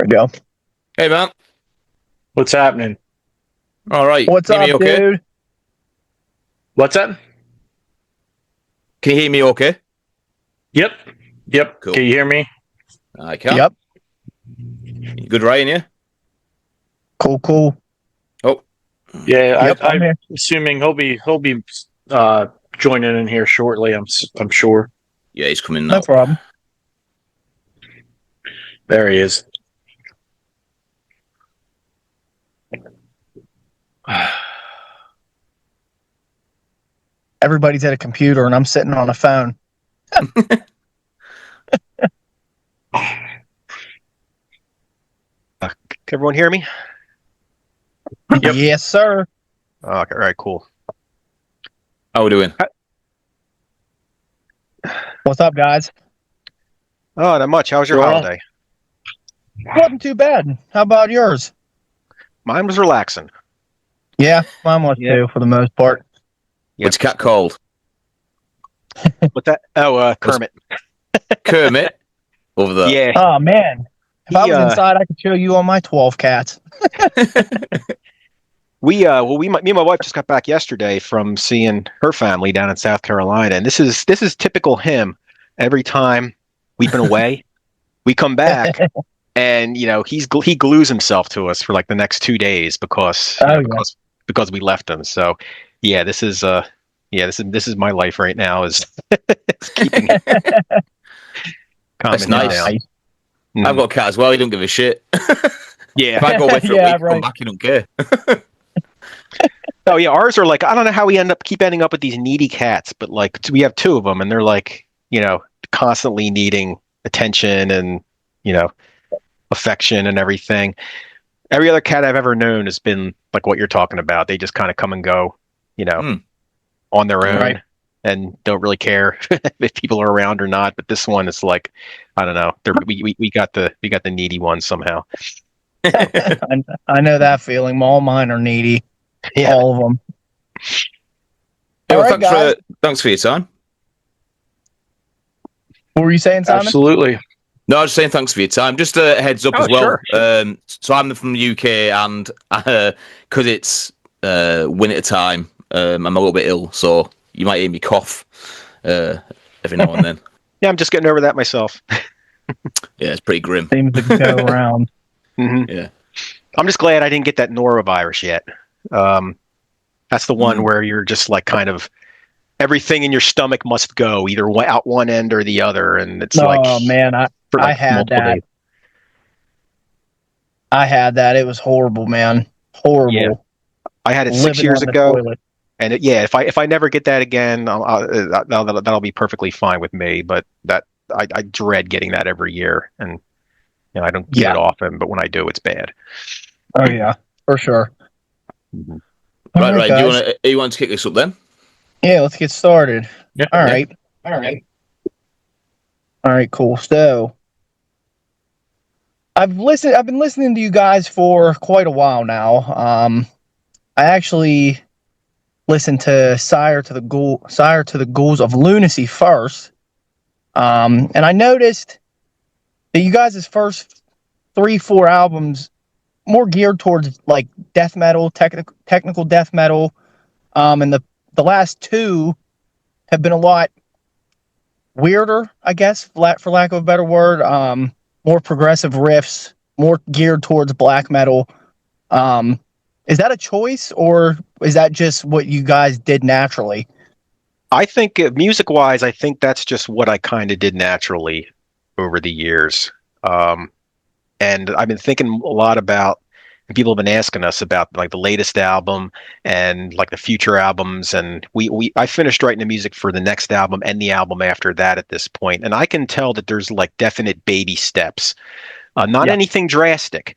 we go. Hey, man. What's happening? All right. What's Can you up, hear me okay? dude? What's that? Can you hear me okay? Yep. Cool. Can you hear me? I can. Yep. You good, Ryan, yeah? Cool. Oh. Yeah, Yep, I'm I'm here. assuming he'll be joining in here shortly. I'm sure. Yeah, he's coming now. No problem. There he is. Everybody's at a computer and I'm sitting on a phone. Can everyone hear me? Yep. Yes, sir. Okay, all right, cool. How we doing? What's up, guys? Oh, not much. How was your Sure. holiday? Wasn't too bad. How about yours? Mine was relaxing. Yeah, mine was Yeah. too, for the most part. What's your cat called? What that? Oh, Kermit. Kermit. Over there. Yeah. Oh, man. If I was inside, I could show you all my 12 cats. Me and my wife just got back yesterday from seeing her family down in South Carolina, and this is typical him. Every time we've been away, we come back, and he glues himself to us for like the next 2 days because because we left him. So yeah, this is my life right now is keeping That's calming him nice. down. I've got a cat as well. He don't give a shit. Yeah. If I go away for a Yeah, week, right. come back, he don't care. Oh yeah, ours are like, I don't know how we keep ending up with these needy cats, but like we have two of them, and they're like, constantly needing attention and affection and everything. Every other cat I've ever known has been like what you're talking about. They just kind of come and go, on their own, Right. and don't really care if people are around or not. But this one is like, I don't know. We got the needy one somehow. I know that feeling. All mine are needy. Yeah. All of them. Yeah, All well, right, guys. thanks for your time. What were you saying, Simon? Absolutely. No, I was saying thanks for your time. Just a heads up Oh, as well. sure. So I'm from the UK, and because it's winter time, I'm a little bit ill, so you might hear me cough every now and then. Yeah, I'm just getting over that myself. Yeah, it's pretty grim. Seems to go around. Mm-hmm. Yeah. I'm just glad I didn't get that norovirus yet. That's the one where you're just like kind of everything in your stomach must go either out one end or the other, and it's Oh man, I had that. days. I had that. It was horrible, man. Horrible. Yeah. I had it 6 Living years on the ago, toilet. and if I never get that again, that'll be perfectly fine with me. But that I dread getting that every year, and I don't get it often, but when I do, it's bad. Oh yeah, for sure. Mm-hmm. Right. Guys. Do you want to kick this up then? Yeah, let's get started. Yeah. All right. Cool. So I've been listening to you guys for quite a while now. I actually listened to Sire to the Ghouls of Lunacy first. And I noticed that you guys' first 3-4 albums more geared towards like death metal, technical death metal. And the last two have been a lot weirder, I guess, for lack of a better word. More progressive riffs, more geared towards black metal. Is that a choice, or is that just what you guys did naturally? I think music-wise, I think that's just what I kind of did naturally over the years. And I've been thinking a lot about, and people have been asking us about like the latest album and like the future albums. And I finished writing the music for the next album and the album after that at this point. And I can tell that there's like definite baby steps, not anything drastic,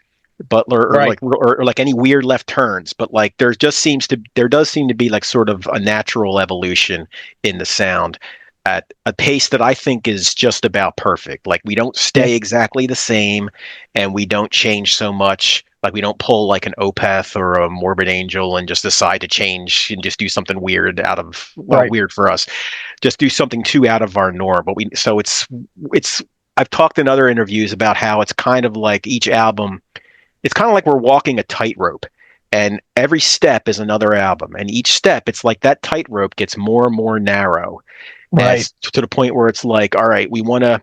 but or like any weird left turns, but like there does seem to be like sort of a natural evolution in the sound at a pace that I think is just about perfect. Like we don't stay exactly the same, and we don't change so much. Like we don't pull like an Opeth or a Morbid Angel and just decide to change and just do something weird out of weird for us. Just do something too out of our norm. But it's I've talked in other interviews about how it's kind of like each album, it's kind of like we're walking a tightrope, and every step is another album, and each step, it's like that tightrope gets more and more narrow, Right. as to the point where it's like, all right, we want to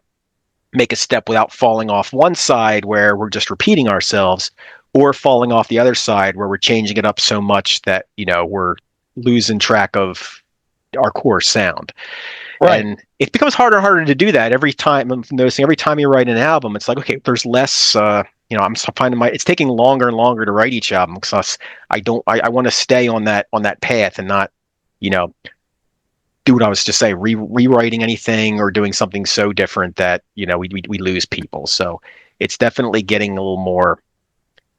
make a step without falling off one side where we're just repeating ourselves, or falling off the other side where we're changing it up so much that, we're losing track of our core sound. Right. And it becomes harder and harder to do that every time. I'm noticing every time you write an album, it's like, okay, there's less, I'm finding it's taking longer and longer to write each album because I want to stay on that path and not, do what I was just saying, rewriting anything or doing something so different that, we lose people. So it's definitely getting a little more,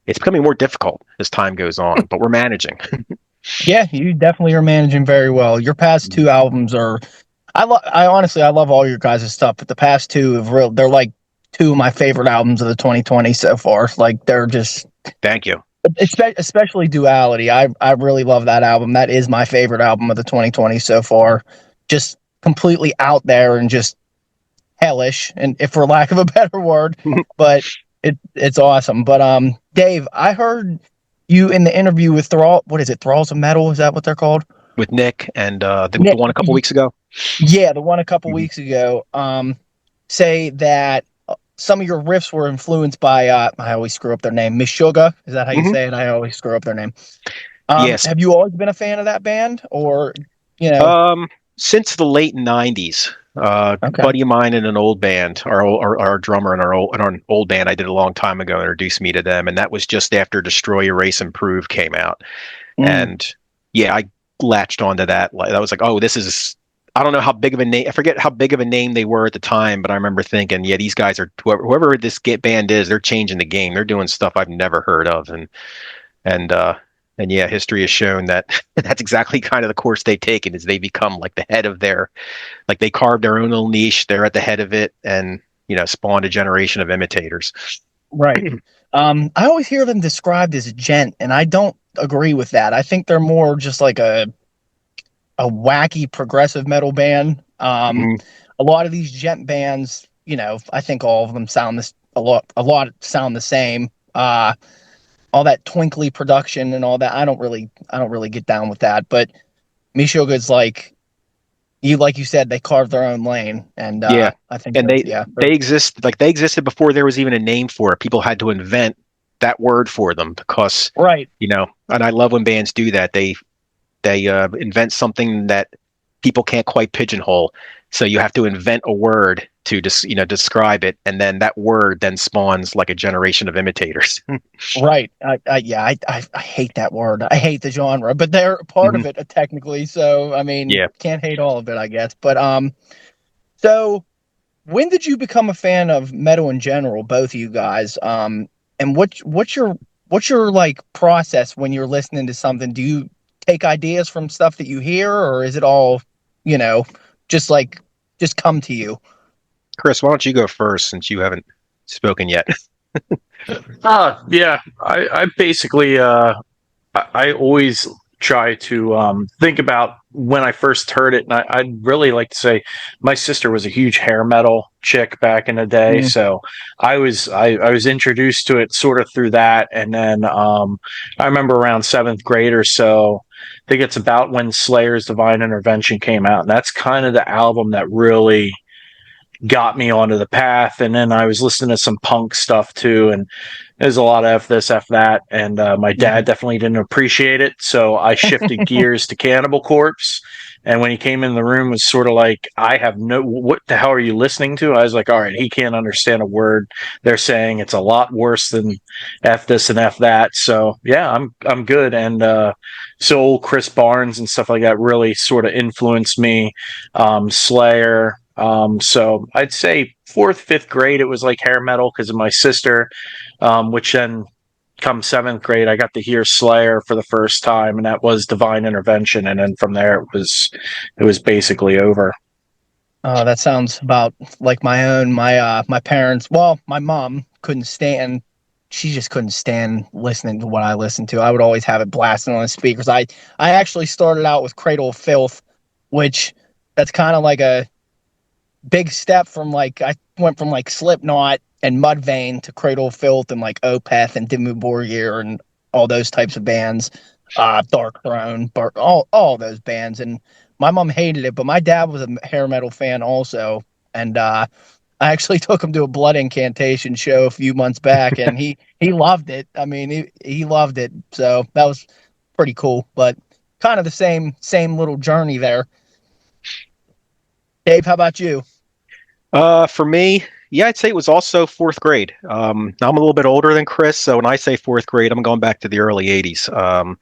it's becoming more difficult as time goes on, but we're managing. Yeah, you definitely are managing very well. Your past two albums are, I honestly, I love all your guys' stuff, but the past two they're like two of my favorite albums of the 2020 so far. Like they're just, Thank you. especially Duality. I really love that album. That is my favorite album of the 2020 so far. Just completely out there and just hellish, and if for lack of a better word, but it's awesome. But Dave, I heard you in the interview with what is it, Thralls of Metal? Is that what they're called? With Nick and the Nick, one a couple weeks ago. Yeah, the one a couple weeks ago. Say that some of your riffs were influenced by I always screw up their name, Meshuggah. Is that how you say it? I always screw up their name. Yes. Have you always been a fan of that band, or since the late '90s? Okay. Buddy of mine in an old band, our drummer in our old band I did a long time ago, introduced me to them, and that was just after Destroy, Erase, Improve came out. And yeah, I latched onto that. I was like, oh, this is, I don't know how big of a name, I forget how big of a name they were at the time, but I remember thinking, yeah, these guys are, whoever this band is, they're changing the game. They're doing stuff I've never heard of. And yeah, history has shown that that's exactly kind of the course they've taken, is they become like the head of like they carved their own little niche. They're at the head of it, and spawned a generation of imitators. Right. I always hear them described as a gent, and I don't agree with that. I think they're more just like a wacky progressive metal band. A lot of these gent bands, I think all of them sound a lot sound the same. All that twinkly production and all that. I don't really get down with that. But Meshuggah's like you said, they carved their own lane, and yeah, I think, and they existed before there was even a name for it. People had to invent that word for them because, right, and I love when bands do that. They invent something that people can't quite pigeonhole, so you have to invent a word to just describe it, and then that word then spawns like a generation of imitators. Right. I hate that word. I hate the genre, but they're part of it technically. So I mean, can't hate all of it, I guess. But so when did you become a fan of metal in general, both of you guys? And what's your like process when you're listening to something? Do you take ideas from stuff that you hear, or is it all just come to you? Chris, why don't you go first since you haven't spoken yet? Yeah. I basically I always try to think about when I first heard it, and I'd really like to say my sister was a huge hair metal chick back in the day, so I was introduced to it sort of through that, and then I remember around 7th grade or so, I think it's about when Slayer's Divine Intervention came out, and that's kind of the album that really got me onto the path. And then I was listening to some punk stuff too, and there's a lot of F this, F that, and my dad definitely didn't appreciate it, so I shifted gears to Cannibal Corpse. And when he came in the room, it was sort of like, what the hell are you listening to? I was like, all right, he can't understand a word they're saying. It's a lot worse than F this and F that. So yeah, I'm good. And so Chris Barnes and stuff like that really sort of influenced me. Slayer. So I'd say 4th, 5th grade, it was like hair metal because of my sister, which then come 7th grade, I got to hear Slayer for the first time, and that was Divine Intervention. And then from there, it was basically over. Oh, that sounds about like my own. My parents, well, my mom she just couldn't stand listening to what I listened to. I would always have it blasting on the speakers. I actually started out with Cradle of Filth, which that's kind of like a big step from like I went from like Slipknot and Mudvayne to Cradle of Filth and like Opeth and Dimmu Borgir and all those types of bands, Dark Throne, all those bands. And my mom hated it, but my dad was a hair metal fan also, and I actually took him to a Blood Incantation show a few months back, and he loved it. I mean, he loved it, so that was pretty cool. But kind of the same little journey there. Dave, how about you? For me, yeah, I'd say it was also fourth grade. I'm a little bit older than Chris, so when I say fourth grade, I'm going back to the early '80s.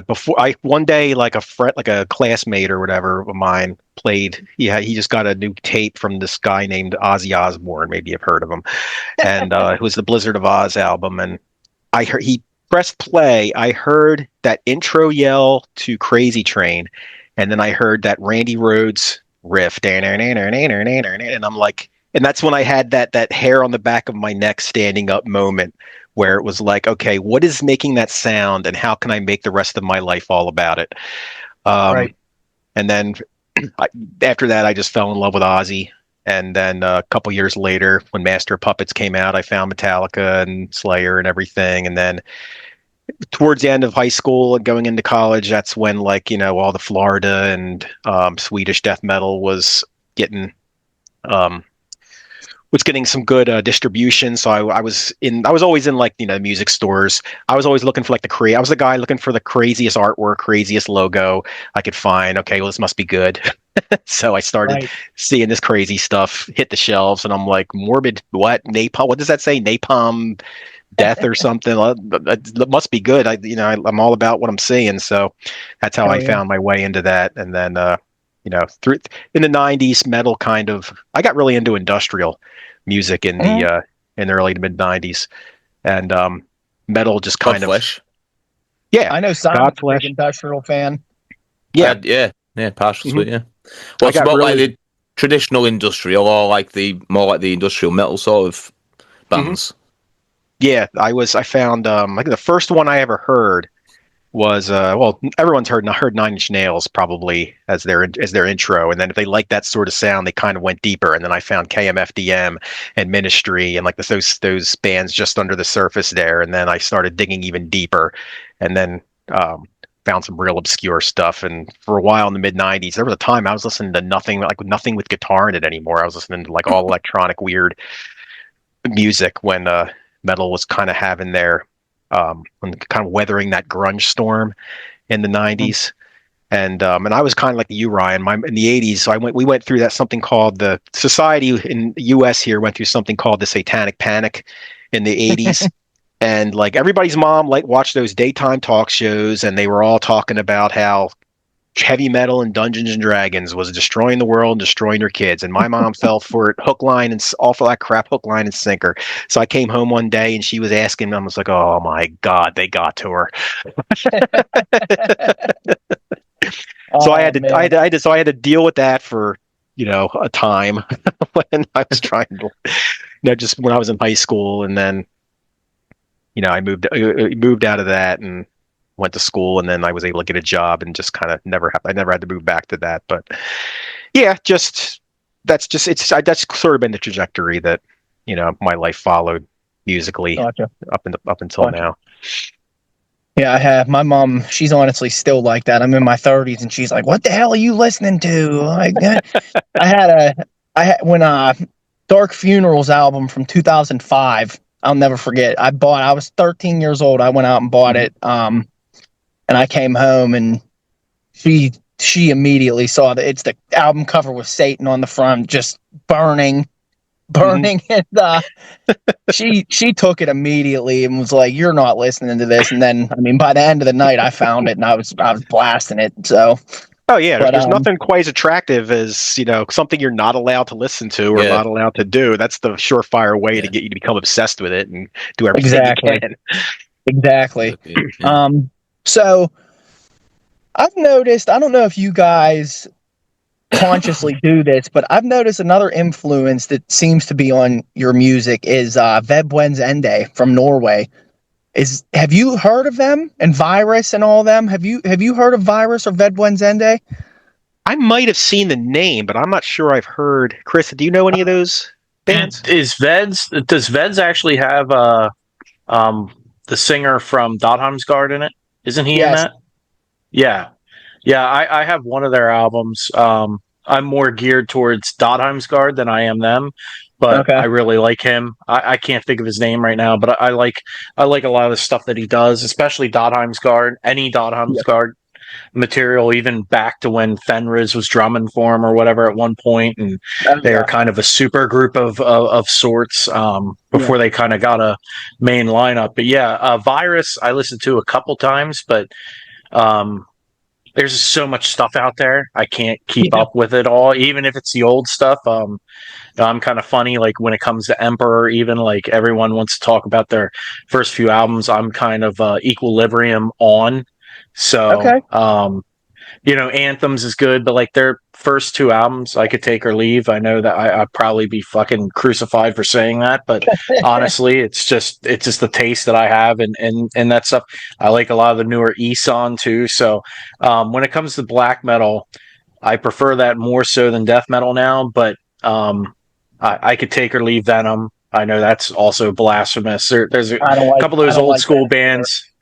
Before I one day, like a friend, like a classmate or whatever of mine played. He just got a new tape from this guy named Ozzy Osbourne. Maybe you've heard of him, and it was the Blizzard of Oz album. And I heard he pressed play. I heard that intro yell to Crazy Train, and then I heard that Randy Rhoads riff, and I'm like, and that's when I had that hair on the back of my neck standing up moment where it was like, okay, what is making that sound, and how can I make the rest of my life all about it? Right. And then after that, I just fell in love with Ozzy. And then a couple years later, when Master of Puppets came out, I found Metallica and Slayer and everything. And then towards the end of high school and going into college, that's when all the Florida and Swedish death metal getting um, was getting some good distribution. So I was always in music stores. I was always looking for I was the guy looking for the craziest artwork, craziest logo I could find. Okay, well, this must be good. So I started seeing this crazy stuff hit the shelves, and I'm like, morbid what? Napalm? What does that say? Napalm death or something? That must be good. I'm all about what I'm seeing. So that's how I found my way into that. And then through in the '90s, metal I got really into industrial music in the early to mid '90s, and metal just kind of Godflesh. Yeah, I know Simon's a Godflesh. big industrial fan. Yeah, partial sweet. Yeah. What's about like the traditional industrial, or like the more like the industrial metal sort of bands? Yeah, I found like the first one I ever heard was everyone's heard Nine Inch Nails probably as their intro, and then if they like that sort of sound, they kind of went deeper. And then I found KMFDM and Ministry and like those bands just under the surface there. And then I started digging even deeper, and then found some real obscure stuff. And for a while in the mid '90s, there was a time I was listening to nothing with guitar in it anymore. I was listening to like all electronic weird music when metal was kind of having their kind of weathering that grunge storm in the '90s, and I was kind of like you, Ryan. In the '80s, so we went through that something called the society in the U.S. here went through something called the Satanic Panic in the '80s, and like everybody's mom watched those daytime talk shows, and they were all talking about how heavy metal and Dungeons and Dragons was destroying the world and destroying your kids. And my mom fell for it, hook, line, and all for that crap, hook, line, and sinker. So I came home one day and she was asking, I was like, oh my God, they got to her. So I had to deal with that for, a time when I was trying to, just when I was in high school. And then, I moved out of that and went to school, and then I was able to get a job, and just kind of I never had to move back to that. But yeah, that's sort of been the trajectory that my life followed musically. Gotcha. up until now. Yeah, I have. My mom, she's honestly still like that. I'm in my 30s, and she's like, "What the hell are you listening to?" Like, I had when Dark Funerals album from 2005. I'll never forget. I was 13 years old. I went out and bought it. And I came home, and she immediately saw that it's the album cover with Satan on the front, just burning, and she took it immediately and was like, "You're not listening to this." And then, I mean, by the end of the night, I found it and I was blasting it. So, oh yeah, there's nothing quite as attractive as something you're not allowed to listen to or not allowed to do. That's the surefire way to get you to become obsessed with it and do everything you can. Exactly. Yeah. So I've noticed, I don't know if you guys consciously do this, but I've noticed another influence that seems to be on your music is Veilburner Interview from Norway. Have you heard of them and Virus and all them? Have you heard of Virus or Veilburner Interview? I might have seen the name, but I'm not sure I've heard. Chris, do you know any of those bands? Does Veds actually have the singer from Dothamsgard in it? Isn't he in Yes. that? Yeah. Yeah, I have one of their albums. I'm more geared towards Dothamsgard than I am them, but Okay. I really like him. I can't think of his name right now, but I like a lot of the stuff that he does, especially Dothamsgard, any Yeah. Dothamsgard material, even back to when Fenriz was drumming for him or whatever at one point, and Oh, they were yeah. kind of a super group of sorts Yeah. before they kind of got a main lineup. But yeah, Virus I listened to a couple times, but um, there's so much stuff out there. I can't keep Yeah. up with it all, even if it's the old stuff. I'm kind of funny, like when it comes to Emperor, even like everyone wants to talk about their first few albums. I'm kind of Equilibrium on. So, Okay. Anthems is good, but like their first two albums, I could take or leave. I know that I'd probably be fucking crucified for saying that, but honestly, it's just the taste that I have, and that stuff. I like a lot of the newer Eson too. So when it comes to black metal, I prefer that more so than death metal now. But I could take or leave Venom. I know that's also blasphemous. There's a I don't like. couple of I those don't old like school that anymore. bands.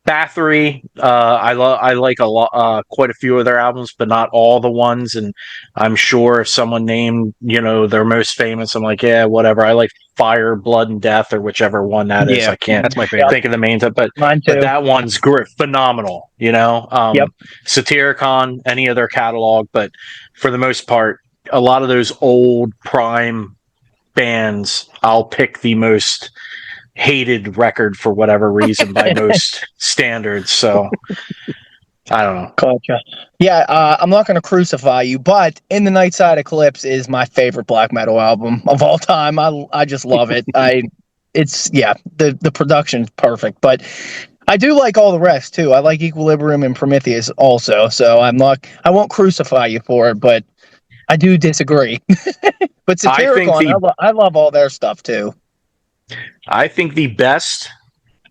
Bathory, I like a lot, quite a few of their albums, but not all the ones. And I'm sure if someone named, their most famous, I'm like, yeah, whatever. I like Fire, Blood, and Death, or whichever one that is. Yeah, I can't that's my Yep. favorite. think of the main, but Mine but too. that one's phenomenal. Yep. Satyricon, any of their catalog, but for the most part, a lot of those old prime bands, I'll pick the most hated record for whatever reason by most standards. So I don't know. Gotcha. Yeah, I'm not going to crucify you, but In the Night Side Eclipse is my favorite black metal album of all time. I just love it. The production's perfect, but I do like all the rest too. I like Equilibrium and Prometheus also, so I won't crucify you for it, but I do disagree. But Satyricon, I love all their stuff too. I think the best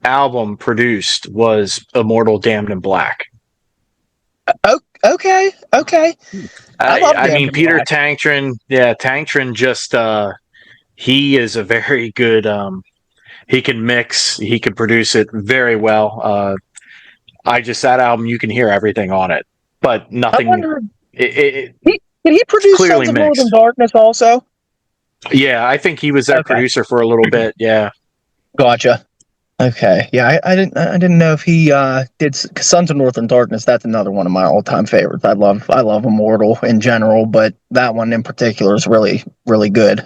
album produced was Immortal Damned in Black. Okay. I mean, Peter Tangtrin, Tangtrin just he is a very good he can mix, he can produce it very well. That album, you can hear everything on it, but nothing. I wonder, did he produce clearly Sons of mixed. Northern Darkness also? Yeah, I think he was their producer for a little bit. Yeah, gotcha. Okay, yeah, I didn't know if he did Sons of Northern Darkness. That's another one of my all-time favorites. I love Immortal in general, but that one in particular is really really good.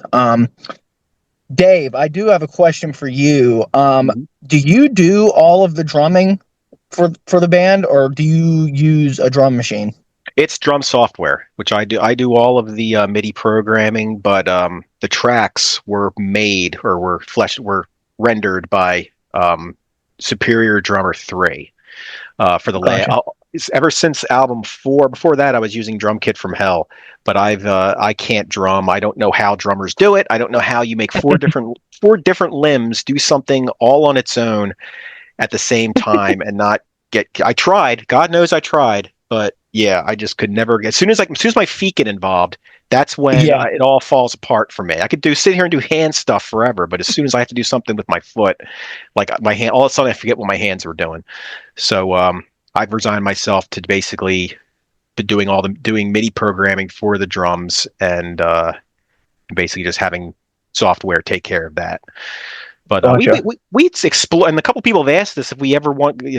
Dave, I do have a question for you. Do you do all of the drumming for the band, or do you use a drum machine? It's drum software, which I do. I do all of the MIDI programming, but the tracks were made or were rendered by Superior Drummer 3 for the Gotcha. ever since album 4. Before that, I was using Drum Kit from Hell, but I can't drum. I don't know how drummers do it. I don't know how you make four different limbs do something all on its own at the same time and not get. I tried. God knows I tried, but yeah, I just could never get. As soon as my feet get involved, that's when it all falls apart for me. I could sit here and do hand stuff forever, but as soon as I have to do something with my foot, like my hand, all of a sudden I forget what my hands were doing. So I've resigned myself to basically doing MIDI programming for the drums and basically just having software take care of that. But Gotcha. we explore, and a couple people have asked us if we ever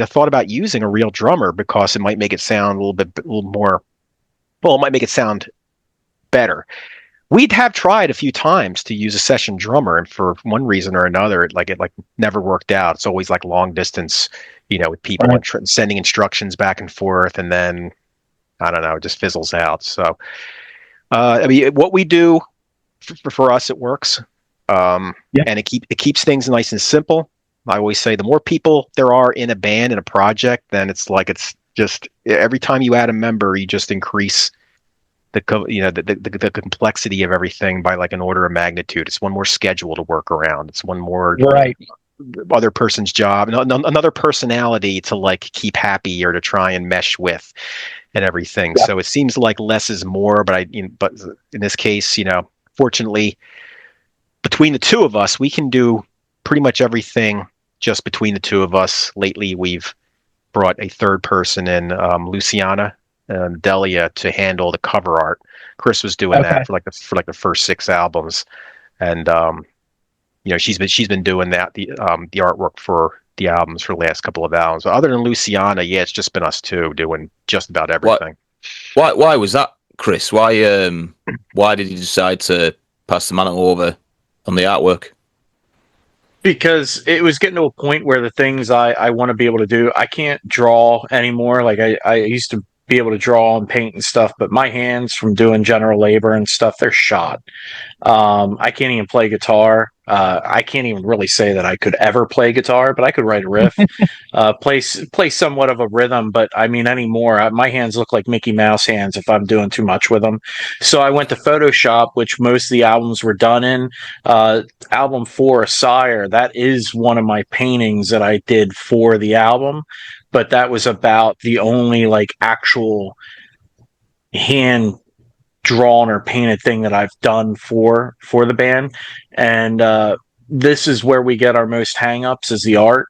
thought about using a real drummer because it might make it sound a little more. Well, it might make it sound better. We'd have tried a few times to use a session drummer, and for one reason or another, it never worked out. It's always like long distance, with people and sending instructions back and forth, and then I don't know, it just fizzles out. So, I mean, what we do for us, it works. And it keeps things nice and simple. I always say the more people there are in a band, in a project, then it's just every time you add a member, you just increase the complexity of everything by like an order of magnitude. It's one more schedule to work around. It's one more other person's job, another personality to like keep happy or to try and mesh with and everything. Yeah. So it seems like less is more, but but in this case, fortunately, between the two of us, we can do pretty much everything just between the two of us. Lately, we've brought a third person in, Luciana and Delia, to handle the cover art. Chris was doing Okay. that for the first 6 albums, and she's been doing the artwork for the albums for the last couple of albums. But other than Luciana, yeah, it's just been us two doing just about everything. Why was that, Chris? Why did you decide to pass the mantle over on the artwork? Because it was getting to a point where the things I want to be able to do, I can't draw anymore. Like I used to be able to draw and paint and stuff, but my hands from doing general labor and stuff, they're shot. I can't even play guitar. I can't even really say that I could ever play guitar, but I could write a riff, play somewhat of a rhythm. But I mean, anymore, my hands look like Mickey Mouse hands if I'm doing too much with them. So I went to Photoshop, which most of the albums were done in. Album 4, Sire, that is one of my paintings that I did for the album, but that was about the only like actual hand drawn or painted thing that I've done for the band. And this is where we get our most hangups, is the art,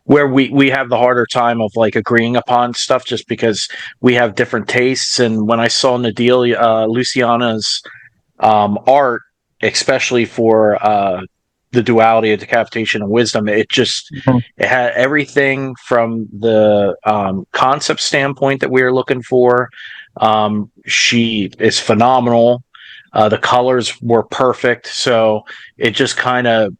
where we have the harder time of like agreeing upon stuff just because we have different tastes. And when I saw Luciana's art, especially for the duality of decapitation and wisdom, it had everything from the concept standpoint that we were looking for. She is phenomenal. The colors were perfect, so it just kind of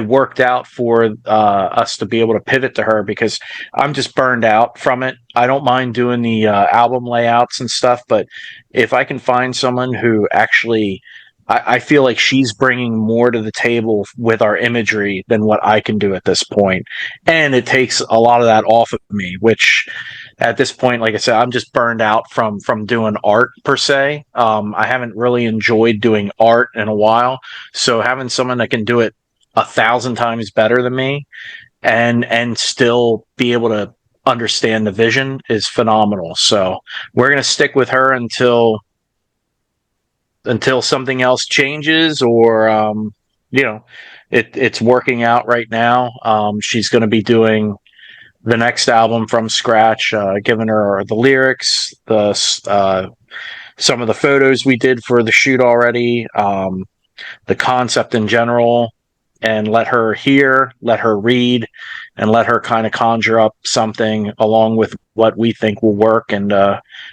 worked out for us to be able to pivot to her, because I'm just burned out from it. I don't mind doing the album layouts and stuff, but if I can find someone who actually, I feel like she's bringing more to the table with our imagery than what I can do at this point. And it takes a lot of that off of me, which at this point, like I said, I'm just burned out from doing art per se. I haven't really enjoyed doing art in a while. So having someone that can do it 1,000 times better than me and still be able to understand the vision is phenomenal. So we're going to stick with her until something else changes, or it's working out right now. She's going to be doing the next album from scratch, giving her the lyrics, the some of the photos we did for the shoot already, the concept in general, and let her hear, let her read, and let her kind of conjure up something along with what we think will work, and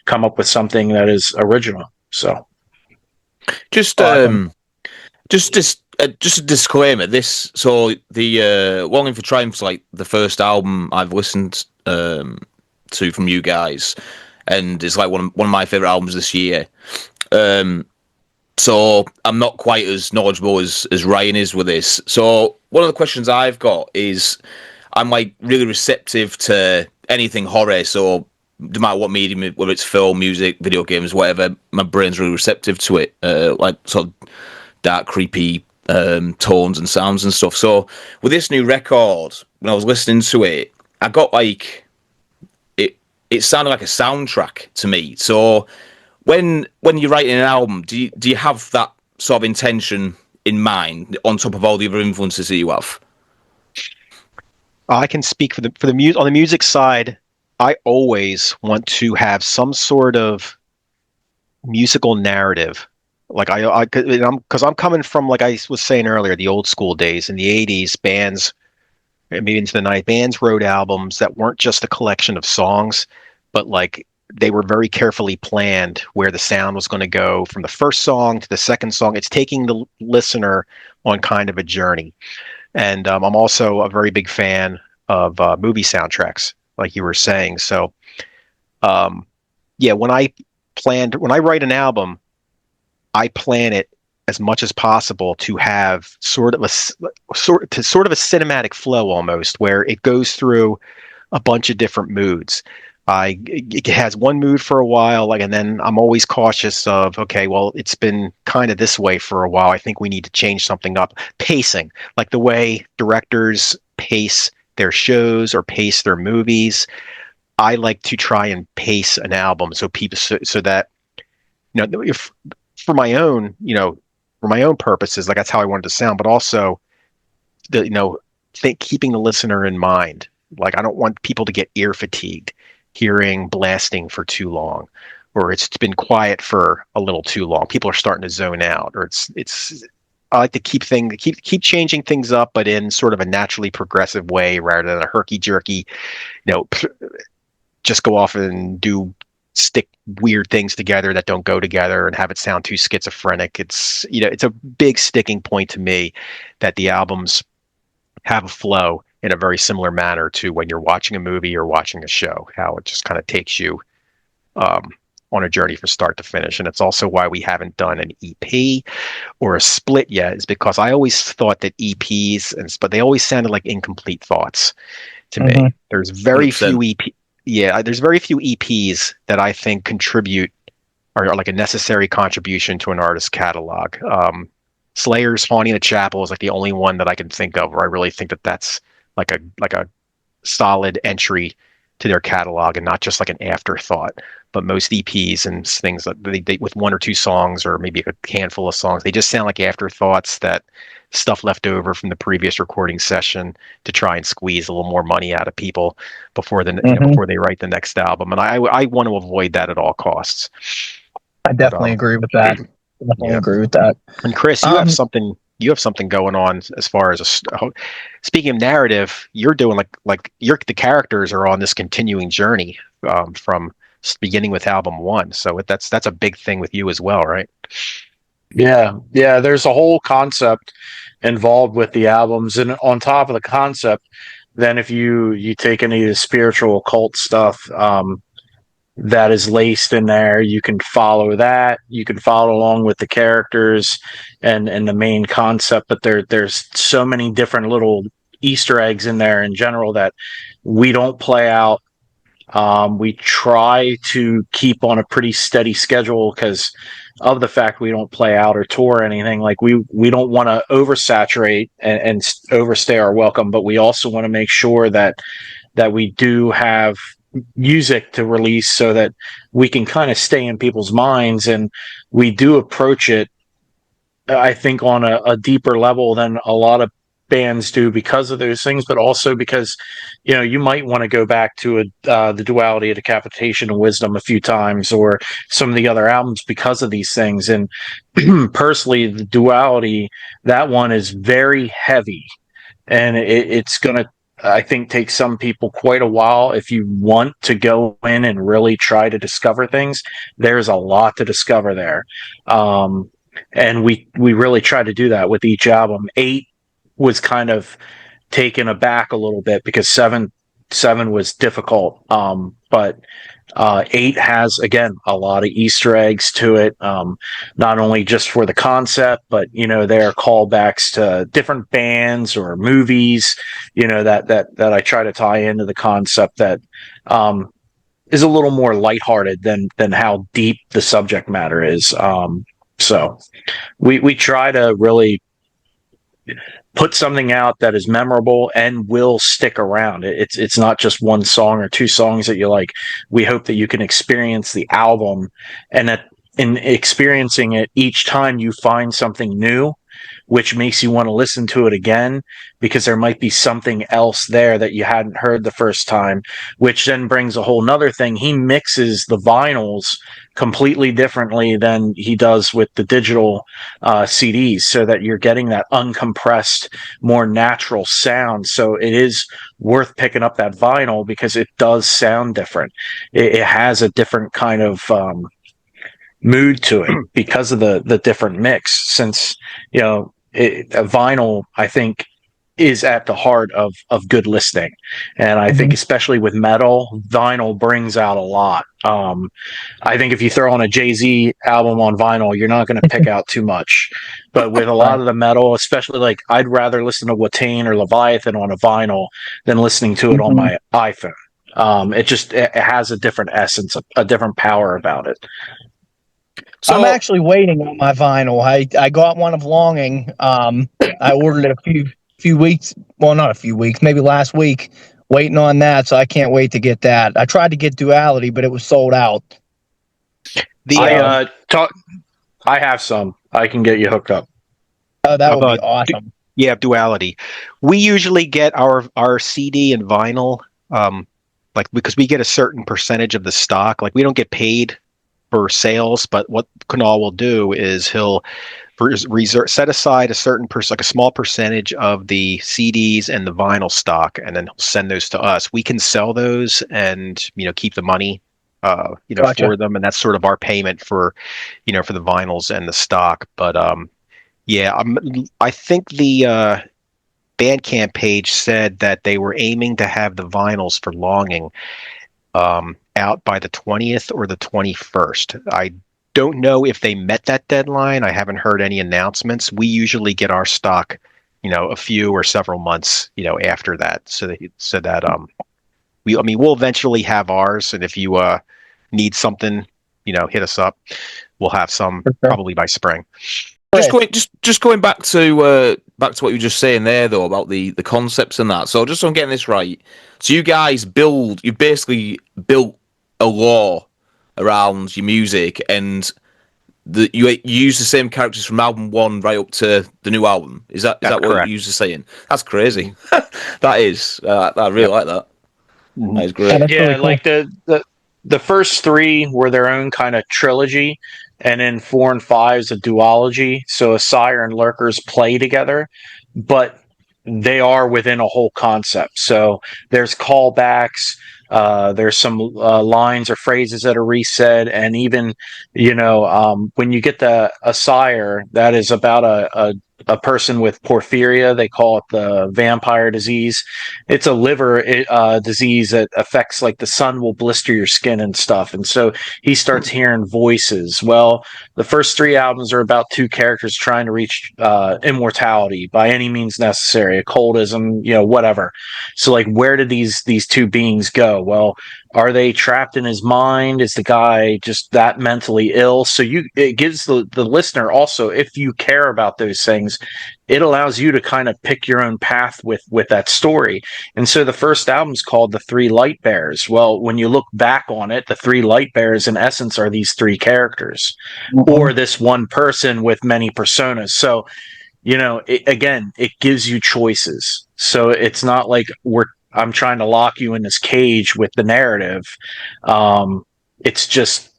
come up with something that is original. So just a disclaimer. The Longing for Triumph's like the first album I've listened to from you guys, and it's like one of my favorite albums this year. So I'm not quite as knowledgeable as Ryan is with this. So one of the questions I've got is, I'm like really receptive to anything horror. So no matter what medium, whether it's film, music, video games, whatever, my brain's really receptive to it. Like sort of dark, creepy tones and sounds and stuff. So with this new record, when I was listening to it, I got like it sounded like a soundtrack to me. So when you're writing an album, do you have that sort of intention in mind on top of all the other influences that you have? I can speak for the music. On the music side, I always want to have some sort of musical narrative. Like because I'm coming from, like I was saying earlier, the old school days. In the 80s, bands, maybe into the 90s, bands wrote albums that weren't just a collection of songs, but like they were very carefully planned where the sound was going to go from the first song to the second song. It's taking the listener on kind of a journey. And I'm also a very big fan of movie soundtracks, like you were saying. So, yeah, when I write an album, I plan it as much as possible to have sort of a cinematic flow almost, where it goes through a bunch of different moods. It has one mood for a while, like, and then I'm always cautious of, okay, well, it's been kind of this way for a while. I think we need to change something up. Pacing, like the way directors pace their shows or pace their movies. I like to try and pace an album so people so that if for my own for my own purposes, like that's how I wanted to sound, but also the keeping the listener in mind. Like I don't want people to get ear fatigued hearing blasting for too long, or it's been quiet for a little too long. People are starting to zone out, or it's. I like to keep changing things up, but in sort of a naturally progressive way rather than a herky jerky, just go off and stick weird things together that don't go together and have it sound too schizophrenic. It's it's a big sticking point to me that the albums have a flow in a very similar manner to when you're watching a movie or watching a show, how it just kind of takes you on a journey from start to finish. And it's also why we haven't done an EP or a split yet, is because I always thought that but they always sounded like incomplete thoughts to me. There's very 100%. There's very few EPs that I think contribute or are like a necessary contribution to an artist's catalog. Slayer's "Haunting the Chapel" is like the only one that I can think of where I really think that that's like a solid entry to their catalog and not just like an afterthought. But most EPs and things that they with one or two songs or maybe a handful of songs, they just sound like afterthoughts, that stuff left over from the previous recording session to try and squeeze a little more money out of people before before they write the next album. And I want to avoid that at all costs. I definitely agree with that. Agree with that. And Chris, you have something going on as far as speaking of narrative. You're doing the characters are on this continuing journey from beginning with album one. So that's a big thing with you as well, right? Yeah. There's a whole concept involved with the albums, and on top of the concept, then if you take any of the spiritual occult stuff that is laced in there, you can follow that. You can follow along with the characters and the main concept. But there's so many different little Easter eggs in there in general that we don't play out. We try to keep on a pretty steady schedule because of the fact we don't play out or tour or anything. Like we don't want to oversaturate and overstay our welcome, but we also want to make sure that we do have music to release so that we can kind of stay in people's minds. And we do approach it, I think, on a deeper level than a lot of bands do because of those things, but also because you might want to go back to the Duality of Decapitation and Wisdom a few times, or some of the other albums because of these things. And personally, the Duality, that one is very heavy, and it's gonna, I think, take some people quite a while. If you want to go in and really try to discover things, there's a lot to discover there. And we really try to do that with each album. 8 was kind of taken aback a little bit because 7 was difficult. But 8 has, again, a lot of Easter eggs to it, not only just for the concept, but there are callbacks to different bands or movies, that I try to tie into the concept that is a little more lighthearted than how deep the subject matter is. So we try to really put something out that is memorable and will stick around. It's not just one song or two songs that you like. We hope that you can experience the album, and that in experiencing it, each time you find something new, which makes you want to listen to it again, because there might be something else there that you hadn't heard the first time, which then brings a whole nother thing. He mixes the vinyls completely differently than he does with the digital CDs, so that you're getting that uncompressed, more natural sound. So it is worth picking up that vinyl because it does sound different. It has a different kind of mood to it because of the different mix. Since a vinyl, I think, is at the heart of good listening, and I think especially with metal, vinyl brings out a lot. I think if you throw on a Jay-Z album on vinyl, you're not going to pick out too much. But with a lot of the metal, especially, like, I'd rather listen to Watain or Leviathan on a vinyl than listening to it on my iPhone. It has a different essence, a different power about it. So I'm actually waiting on my vinyl. I got one of Longing. I ordered it a few weeks. Well, not a few weeks, maybe last week. Waiting on that, so I can't wait to get that. I tried to get Duality, but it was sold out. I have some. I can get you hooked up. Oh, that would be About awesome. Yeah, Duality. We usually get our CD and vinyl, like because we get a certain percentage of the stock. Like we don't get paid for sales, but what Kunal will do is he'll reserve set aside a certain like a small percentage of the CDs and the vinyl stock, and then he'll send those to us. We can sell those and keep the money Gotcha. for them, and that's sort of our payment for for the vinyls and the stock. But yeah, I think the Bandcamp page said that they were aiming to have the vinyls for Longing out by the 20th or the 21st. I don't know if they met that deadline. I haven't heard any announcements. We usually get our stock, a few or several months, after that. So that we'll eventually have ours, and if you need something, hit us up. We'll have some For sure. probably by spring. just going back to what you were just saying there though about the concepts and that. So just so I'm getting this right, so you basically built a lore around your music, and you use the same characters from album 1 right up to the new album. Is that what correct. you used to saying? That's crazy. That is. I really like that. Mhm. That is great. That's Yeah, really cool. like the first 3 were their own kind of trilogy, and then 4 and 5 is a duology. So Sire and Lurkers play together, but they are within a whole concept. So there's callbacks. There's some lines or phrases that are resaid, and even when you get the Sire, that is about a person with porphyria. They call it the vampire disease. It's a liver disease that affects, like, the sun will blister your skin and stuff. And so he starts hearing voices. Well, the first 3 albums are about 2 characters trying to reach immortality by any means necessary, occultism, whatever. So, like, where did these 2 beings go? Well, are they trapped in his mind? Is the guy just that mentally ill? So it gives the listener also, if you care about those things, it allows you to kind of pick your own path with that story. And so the first album's called The 3 Light Bearers. Well, when you look back on it, the 3 light bearers in essence are these 3 characters, or this one person with many personas. So, it gives you choices. So it's not like I'm trying to lock you in this cage with the narrative. It's just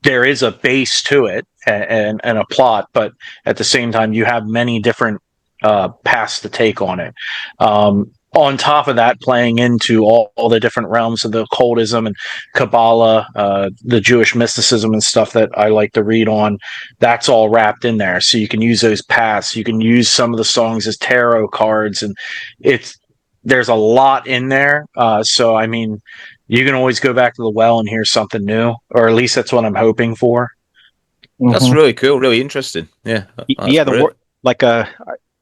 there is a base to it and a plot, but at the same time, you have many different paths to take on it. On top of that, playing into all the different realms of the occultism and Kabbalah, the Jewish mysticism and stuff that I like to read on, that's all wrapped in there. So you can use those paths. You can use some of the songs as tarot cards, and there's a lot in there. So, I mean, you can always go back to the well and hear something new, or at least that's what I'm hoping for. That's really cool, really interesting. Yeah, Yeah, great. like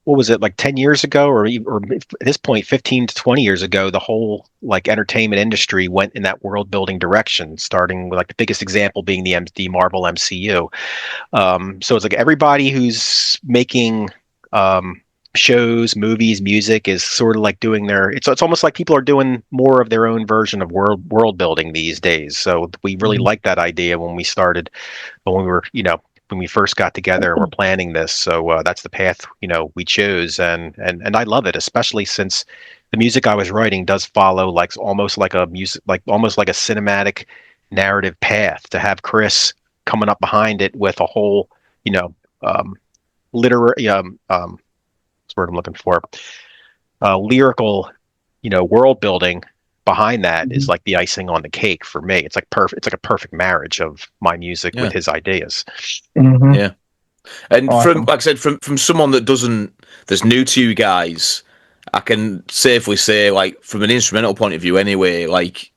what was it, like 10 years ago, or at this point 15 to 20 years ago, the whole like entertainment industry went in that world building direction, starting with like the biggest example being the Marvel MCU. So it's like everybody who's making shows, movies, music is sort of like doing it's almost like people are doing more of their own version of world building these days. So we really liked that idea when we started, when we were, when we first got together and we're planning this. So that's the path, we chose, and I love it, especially since the music I was writing does follow like almost like a cinematic narrative path. To have Chris coming up behind it with a whole, literary what's the word I'm looking for, lyrical, world building behind that is like the icing on the cake for me. It's like perfect. It's like a perfect marriage of my music with his ideas. Mm-hmm. Yeah. And Awesome. from, like I said, from someone that's new to you guys, I can safely say, like, from an instrumental point of view anyway, like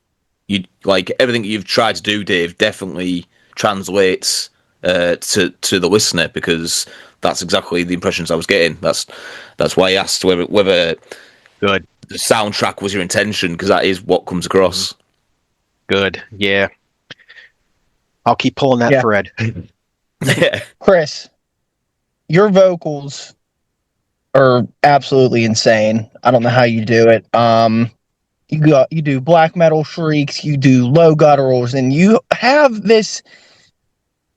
everything you've tried to do, Dave, definitely translates to the listener, because that's exactly the impressions I was getting. That's why I asked whether Good. the soundtrack was your intention, because that is what comes across. Good. Yeah. I'll keep pulling that Yeah. thread. Chris, your vocals are absolutely insane. I don't know how you do it. You do black metal shrieks, you do low gutturals, and you have this.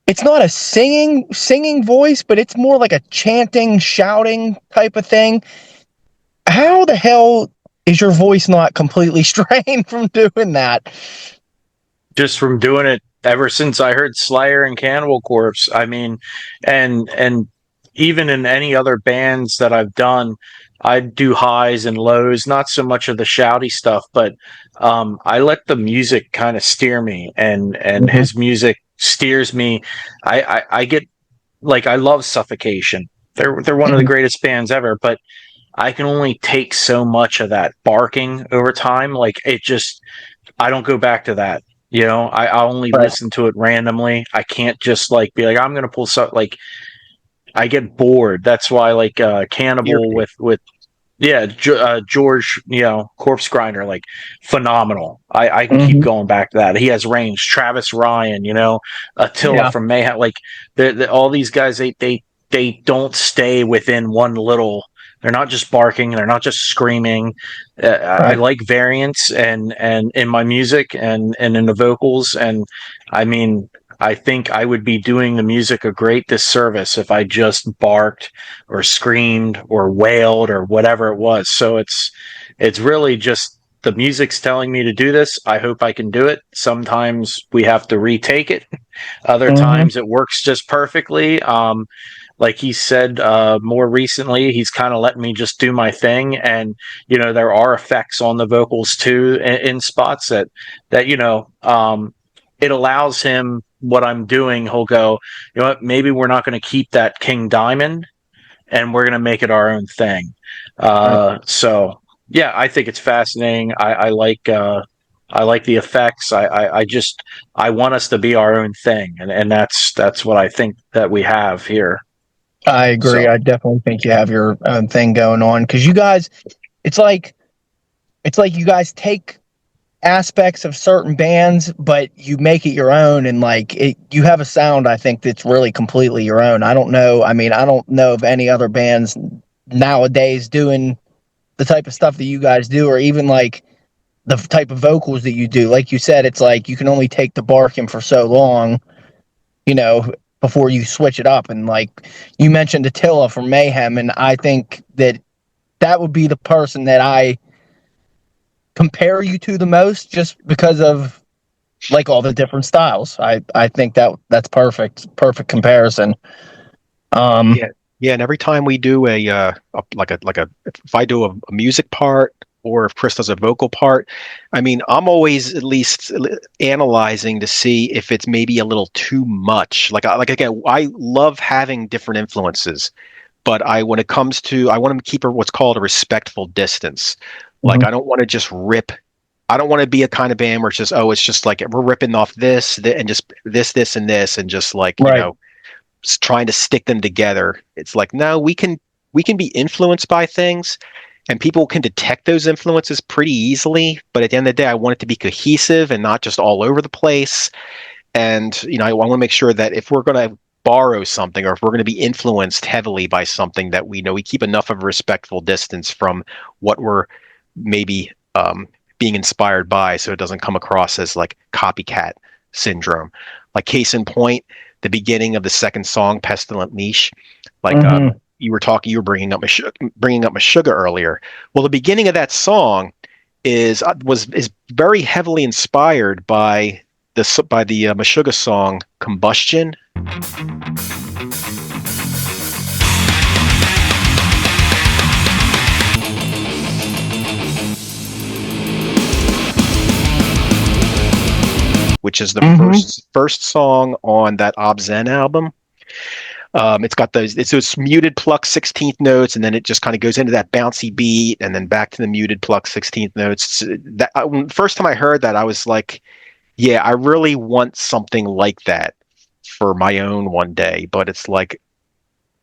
It's not a singing voice, but it's more like a chanting, shouting type of thing. How the hell is your voice not completely strained from doing that? Just from doing it ever since I heard Slayer and Cannibal Corpse. I mean, and even in any other bands that I've done, I do highs and lows, not so much of the shouty stuff, but I let the music kind of steer me, and Mm-hmm. his music steers me. I get like I love Suffocation. They're one of the Mm-hmm. greatest bands ever, but I can only take so much of that barking over time. Like it just I don't go back to that. You know, I only Right. listen to it randomly. I can't just like be like I'm gonna pull something. Like I get bored. That's why like Cannibal with yeah George, you know, Corpse Grinder, like phenomenal. I can keep Mm-hmm. going back to that. He has range. Travis Ryan, you know, Attila Yeah. from Mayhem. Like all these guys, they don't stay within one little. They're not just barking. They're not just screaming. I Right. like variance and in my music and in the vocals. And I mean, I think I would be doing the music a great disservice if I just barked or screamed or wailed or whatever it was. So it's really just the music's telling me to do this. I hope I can do it. Sometimes we have to retake it. Other Mm-hmm. times it works just perfectly. Like he said more recently, he's kind of letting me just do my thing, and you know there are effects on the vocals too in spots that you know it allows him what I'm doing. He'll go, you know what? Maybe we're not going to keep that King Diamond, and we're going to make it our own thing. Right. So yeah, I think it's fascinating. I like the effects. I just I want us to be our own thing, and that's what I think that we have here. I agree. So I definitely think you have your own thing going on because you guys, it's like you guys take aspects of certain bands, but you make it your own, and like it, you have a sound. I think that's really completely your own. I don't know. I mean, I don't know of any other bands nowadays doing the type of stuff that you guys do, or even like the type of vocals that you do. Like you said, it's like you can only take the barking for so long, you know, before you switch it up. And like you mentioned Attila from Mayhem, and I think that that would be the person that I compare you to the most, just because of like all the different styles. I think that's perfect comparison. Um, Yeah, yeah, and every time we do a if I do a music part or if Chris does a vocal part, I mean, I'm always at least analyzing to see if it's maybe a little too much. Like again, I love having different influences, but I when it comes to I want to keep what's called a respectful distance. Like mhm. I don't want to just rip. I don't want to be a kind of band where it's just like we're ripping off and just this, and this, and just like, Right. trying to stick them together. It's like, no, we can be influenced by things and people can detect those influences pretty easily. But at the end of the day, I want it to be cohesive and not just all over the place. And, I want to make sure that if we're going to borrow something or if we're going to be influenced heavily by something that we know we keep enough of a respectful distance from what we're maybe being inspired by so it doesn't come across as like copycat syndrome. Like case in point, the beginning of the second song, "Pestilent Niche," like Mm-hmm. you were bringing up Meshuggah earlier. Well, the beginning of that song is very heavily inspired by the Meshuggah song "Combustion." Which is the first song on that Obscene album. It's those muted pluck 16th notes, and then it just kind of goes into that bouncy beat, and then back to the muted pluck 16th notes. First time I heard that, I was like, yeah, I really want something like that for my own one day. But it's like,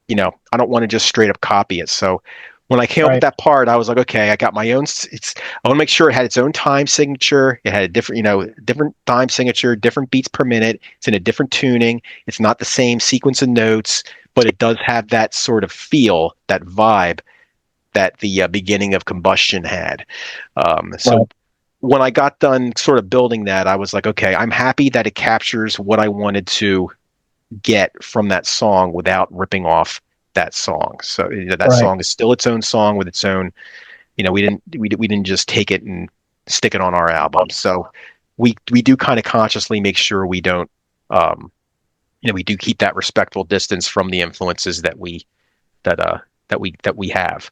I don't want to just straight up copy it. So When I came up with that part, I was like, okay, I got my own. I want to make sure it had its own time signature. It had a different, different time signature, different beats per minute. It's in a different tuning. It's not the same sequence of notes, but it does have that sort of feel, that vibe that the beginning of Combustion had. So when I got done sort of building that, I was like, okay, I'm happy that it captures what I wanted to get from that song without ripping off that song. So that song is still its own song with its own. We didn't just take it and stick it on our album. So we do kind of consciously make sure we don't. We do keep that respectful distance from the influences that we have.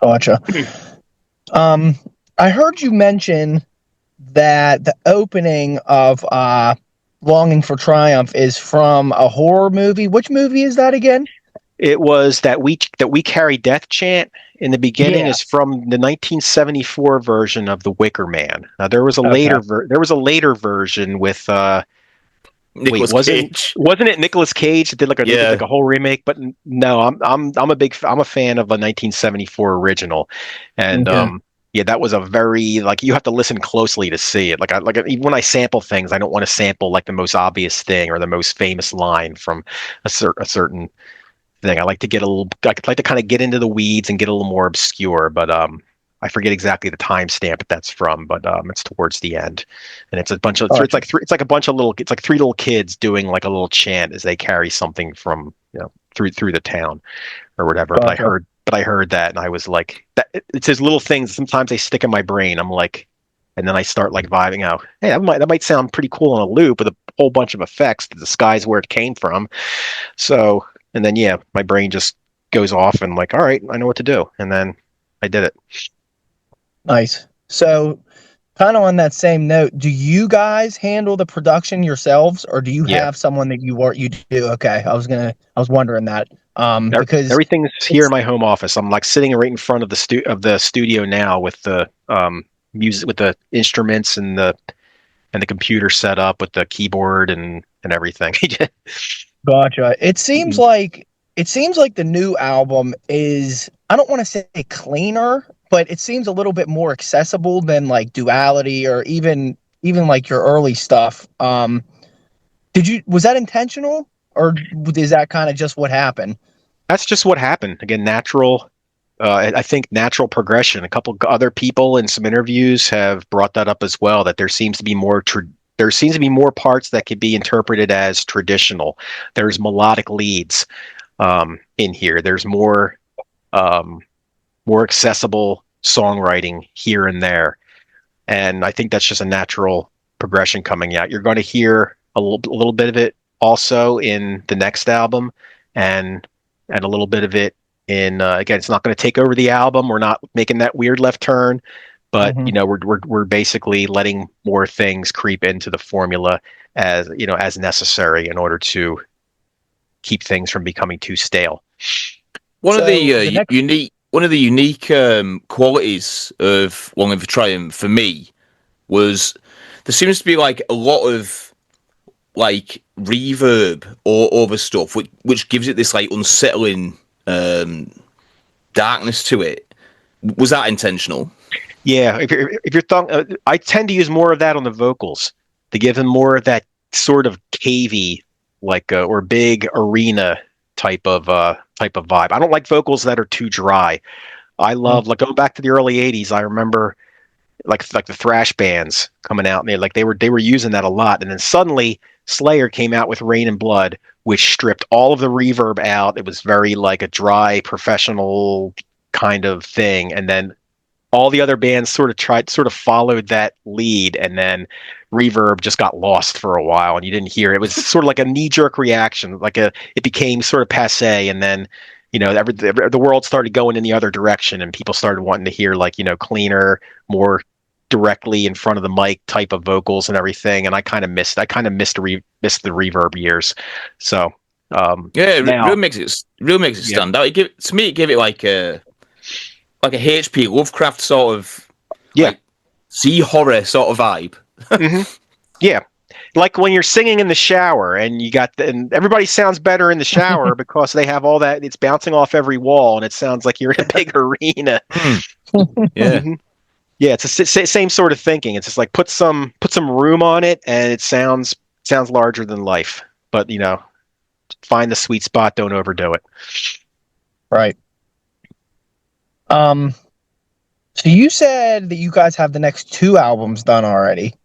Gotcha. I heard you mention that the opening of Longing for Triumph is from a horror movie. Which movie is that again? It was that we carry death chant in the beginning is from the 1974 version of The Wicker Man. Now there was a later version with Nicolas Cage. Wasn't it Nicolas Cage that did like a whole remake? But no, I'm a fan of a 1974 original, and that was a very you have to listen closely to see it. Even when I sample things, I don't want to sample like the most obvious thing or the most famous line from a certain thing. I like to kind of get into the weeds and get a little more obscure, but I forget exactly the timestamp that's from, but it's towards the end, and it's a bunch of it's like a bunch of little three little kids doing like a little chant as they carry something from through the town or whatever. Gotcha. But I heard that and I was like, it's those little things. Sometimes they stick in my brain. I'm like, and then I start like vibing out. Hey, that might sound pretty cool on a loop with a whole bunch of effects to disguise where it came from. So, and then my brain just goes off and like, all right, I know what to do, and then I did it. Nice. So, kind of on that same note, do you guys handle the production yourselves, or do you have someone that you do? Okay, I was wondering that. Because everything's here in my home office. I'm like sitting right in front of the studio now with the music, with the instruments and the computer set up with the keyboard and everything. Gotcha. It seems like the new album is, I don't want to say cleaner, but it seems a little bit more accessible than like Duality or even like your early stuff. Was that intentional, or is that kind of just what happened? That's just what happened. Again, natural. I think natural progression. A couple other people in some interviews have brought that up as well. That there seems to be more parts that could be interpreted as traditional. There's melodic leads in here. There's more accessible songwriting here and there, and I think that's just a natural progression coming out. You're going to hear a little bit of it also in the next album, and a little bit of it in again. It's not going to take over the album. We're not making that weird left turn, but we're basically letting more things creep into the formula as necessary in order to keep things from becoming too stale. One of the unique qualities of Longing for Triumph for me was there seems to be like a lot of like reverb or over stuff, which gives it this like unsettling darkness to it. Was that intentional? Yeah, if you're I tend to use more of that on the vocals to give them more of that sort of cavey, like or big arena type of vibe. I don't like vocals that are too dry. I love like going back to the early '80s. I remember like the thrash bands coming out, and they were using that a lot, and then suddenly Slayer came out with Rain and Blood, which stripped all of the reverb out. It was very like a dry, professional kind of thing, and then all the other bands sort of followed that lead, and then reverb just got lost for a while, and you didn't hear it. It was sort of like a knee-jerk reaction, it became sort of passe, and then the world started going in the other direction, and people started wanting to hear like cleaner, more directly in front of the mic type of vocals and everything, and I kind of missed the reverb years. So it really makes it stand out. It gave it like a H.P. Lovecraft sort of sea horror sort of vibe. Mm-hmm. Yeah, like when you're singing in the shower and and everybody sounds better in the shower because they have all that. It's bouncing off every wall and it sounds like you're in a big arena. Yeah. Mhm. Yeah, it's the same sort of thinking. It's just like put some room on it and it sounds larger than life. But find the sweet spot. Don't overdo it. Right. So you said that you guys have the next 2 albums done already.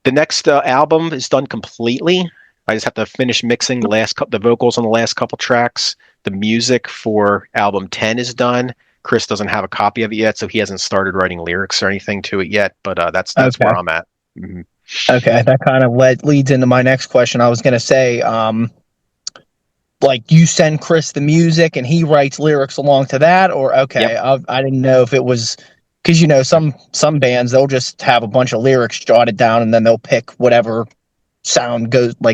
The next album is done completely. I just have to finish mixing the vocals on the last couple tracks. The music for album 10 is done. Chris doesn't have a copy of it yet, so he hasn't started writing lyrics or anything to it yet. But that's Okay. where I'm at. Mm-hmm. Okay, that kind of leads into my next question. I was going to say, like you send Chris the music and he writes lyrics along to that, or okay, Yep. I didn't know if it was because some bands they'll just have a bunch of lyrics jotted down and then they'll pick whatever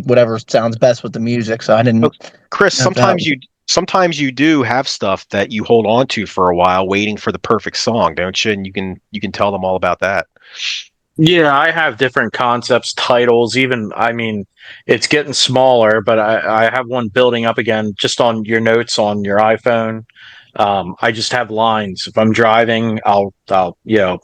whatever sounds best with the music. So I didn't Oh, Chris, know if that was, sometimes you do have stuff that you hold on to for a while, waiting for the perfect song, don't you? And you can tell them all about that. Yeah, I have different concepts, titles, even, I mean, it's getting smaller, but I have one building up again just on your notes on your iPhone. I just have lines. If I'm driving, I'll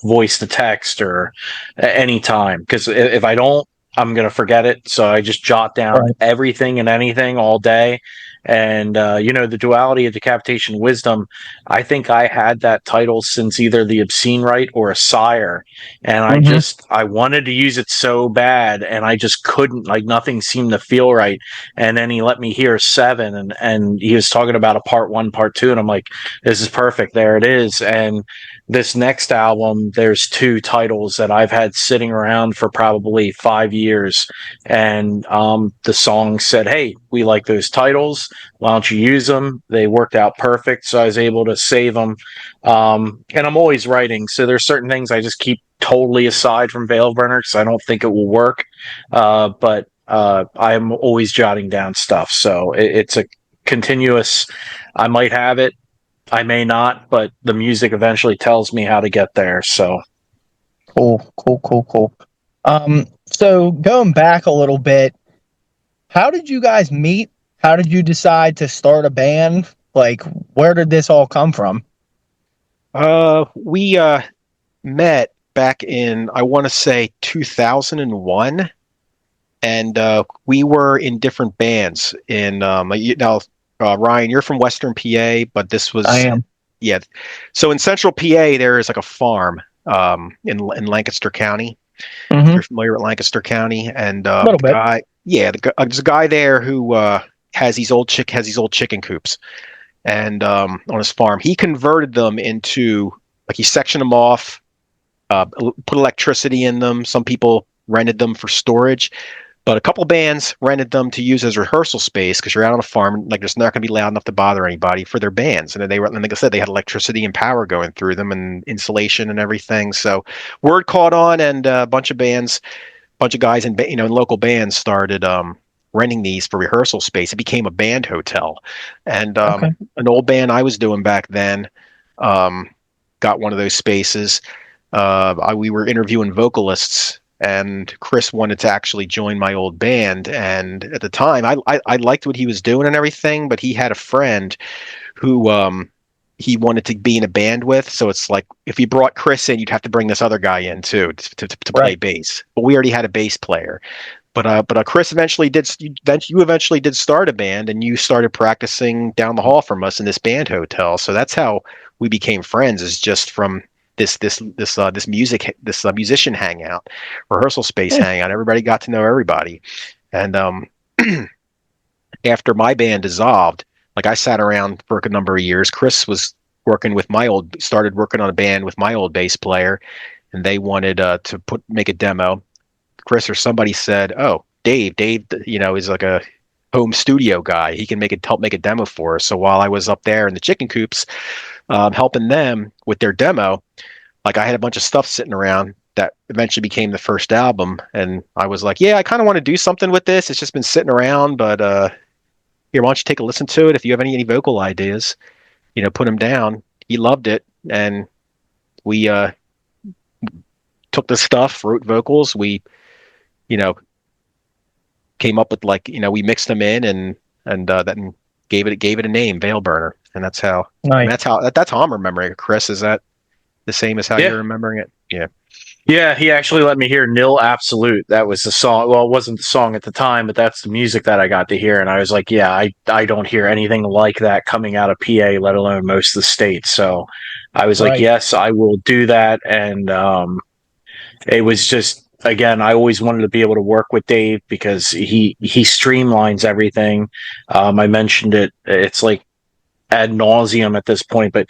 voice the text or any time because if I don't, I'm gonna forget it. So I just jot down right. everything and anything all day. And the duality of decapitation wisdom. I think I had that title since either the obscene right or a sire, and Mm-hmm. I wanted to use it so bad, and I just couldn't. Like nothing seemed to feel right. And then he let me hear 7, and he was talking about a part 1, part 2, and I'm like, this is perfect. There it is. And this next album, there's 2 titles that I've had sitting around for probably 5 years. And the song said, hey, we like those titles. Why don't you use them? They worked out perfect. So I was able to save them. And I'm always writing. So there's certain things I just keep totally aside from Veilburner because I don't think it will work. But I'm always jotting down stuff. So it's a continuous, I might have it. I may not, but the music eventually tells me how to get there. So Cool. So going back a little bit, how did you guys meet? How did you decide to start a band? Like, where did this all come from? We met back in, I want to say, 2001, and we were in different bands. Ryan, you're from Western PA, but this I was, am. yeah. So in Central PA, there is like a farm in Lancaster County. If Mm-hmm. you're familiar with Lancaster County, and A little bit. there's a guy there who has these old chicken coops, and on his farm, he converted them into, like, he sectioned them off, put electricity in them. Some people rented them for storage, but a couple bands rented them to use as rehearsal space because you're out on a farm, like it's not going to be loud enough to bother anybody for their bands. And then like I said, they had electricity and power going through them and insulation and everything. So word caught on, and a bunch of guys in local bands started renting these for rehearsal space. It became a band hotel, and Okay. an old band I was doing back then got one of those spaces. We were interviewing vocalists, and Chris wanted to actually join my old band. And at the time, I liked what he was doing and everything, but he had a friend who he wanted to be in a band with. So it's like if you brought Chris in, you'd have to bring this other guy in too to play Right. bass. But we already had a bass player. But Chris eventually did. You eventually did start a band, and you started practicing down the hall from us in this band hotel. So that's how we became friends. Is just from this musician hangout, rehearsal space Yeah. hangout. Everybody got to know everybody, and after my band dissolved, like I sat around for a number of years. Chris was started working on a band with my old bass player, and they wanted to make a demo. Chris or somebody said, "Oh, Dave, is like a home studio guy. He can help make a demo for us." So while I was up there in the chicken coops, helping them with their demo, like I had a bunch of stuff sitting around that eventually became the first album, and I was like, "Yeah, I kind of want to do something with this. It's just been sitting around, but here, why don't you take a listen to it? If you have any vocal ideas, put them down." He loved it, and we took the stuff, wrote vocals. We came up with we mixed them in and then gave it a name, Veilburner, and that's how. I mean, Nice. that's how I'm remembering it. Chris, is that the same as how Yeah. you're remembering it? Yeah. Yeah, he actually let me hear Nil Absolute. That was the song. Well, it wasn't the song at the time, but that's the music that I got to hear. And I was like, yeah, I don't hear anything like that coming out of PA, let alone most of the states. So I was like, Right. yes, I will do that. And it was just, again, I always wanted to be able to work with Dave because he streamlines everything. I mentioned it. It's like ad nauseum at this point, but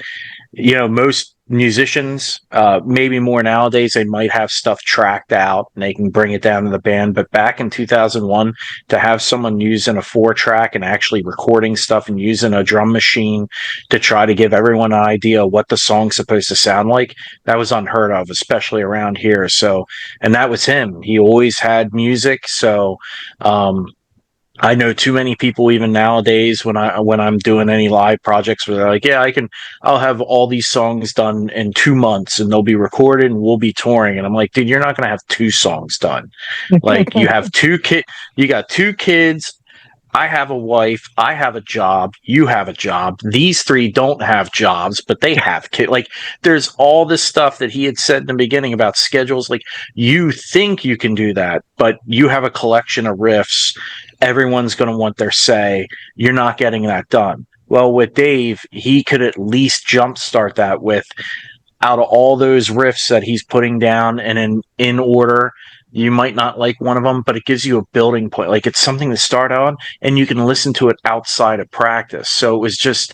most musicians, maybe more nowadays, they might have stuff tracked out and they can bring it down to the band. But back in 2001, to have someone using a 4-track and actually recording stuff and using a drum machine to try to give everyone an idea of what the song's supposed to sound like, that was unheard of, especially around here. So, and that was him. He always had music. So, I know too many people even nowadays when I'm doing any live projects where they're like, yeah, I'll have all these songs done in 2 months and they'll be recorded and we'll be touring. And I'm like, dude, you're not going to have 2 songs done. Like you have you got 2 kids. I have a wife. I have a job. You have a job. These 3 don't have jobs, but they have kids. Like there's all this stuff that he had said in the beginning about schedules. Like you think you can do that, but you have a collection of riffs. Everyone's going to want their say. You're not getting that done. Well, with Dave, he could at least jumpstart that with out of all those riffs that he's putting down and in order. You might not like one of them, but it gives you a building point. Like it's something to start on, and you can listen to it outside of practice. So it was just,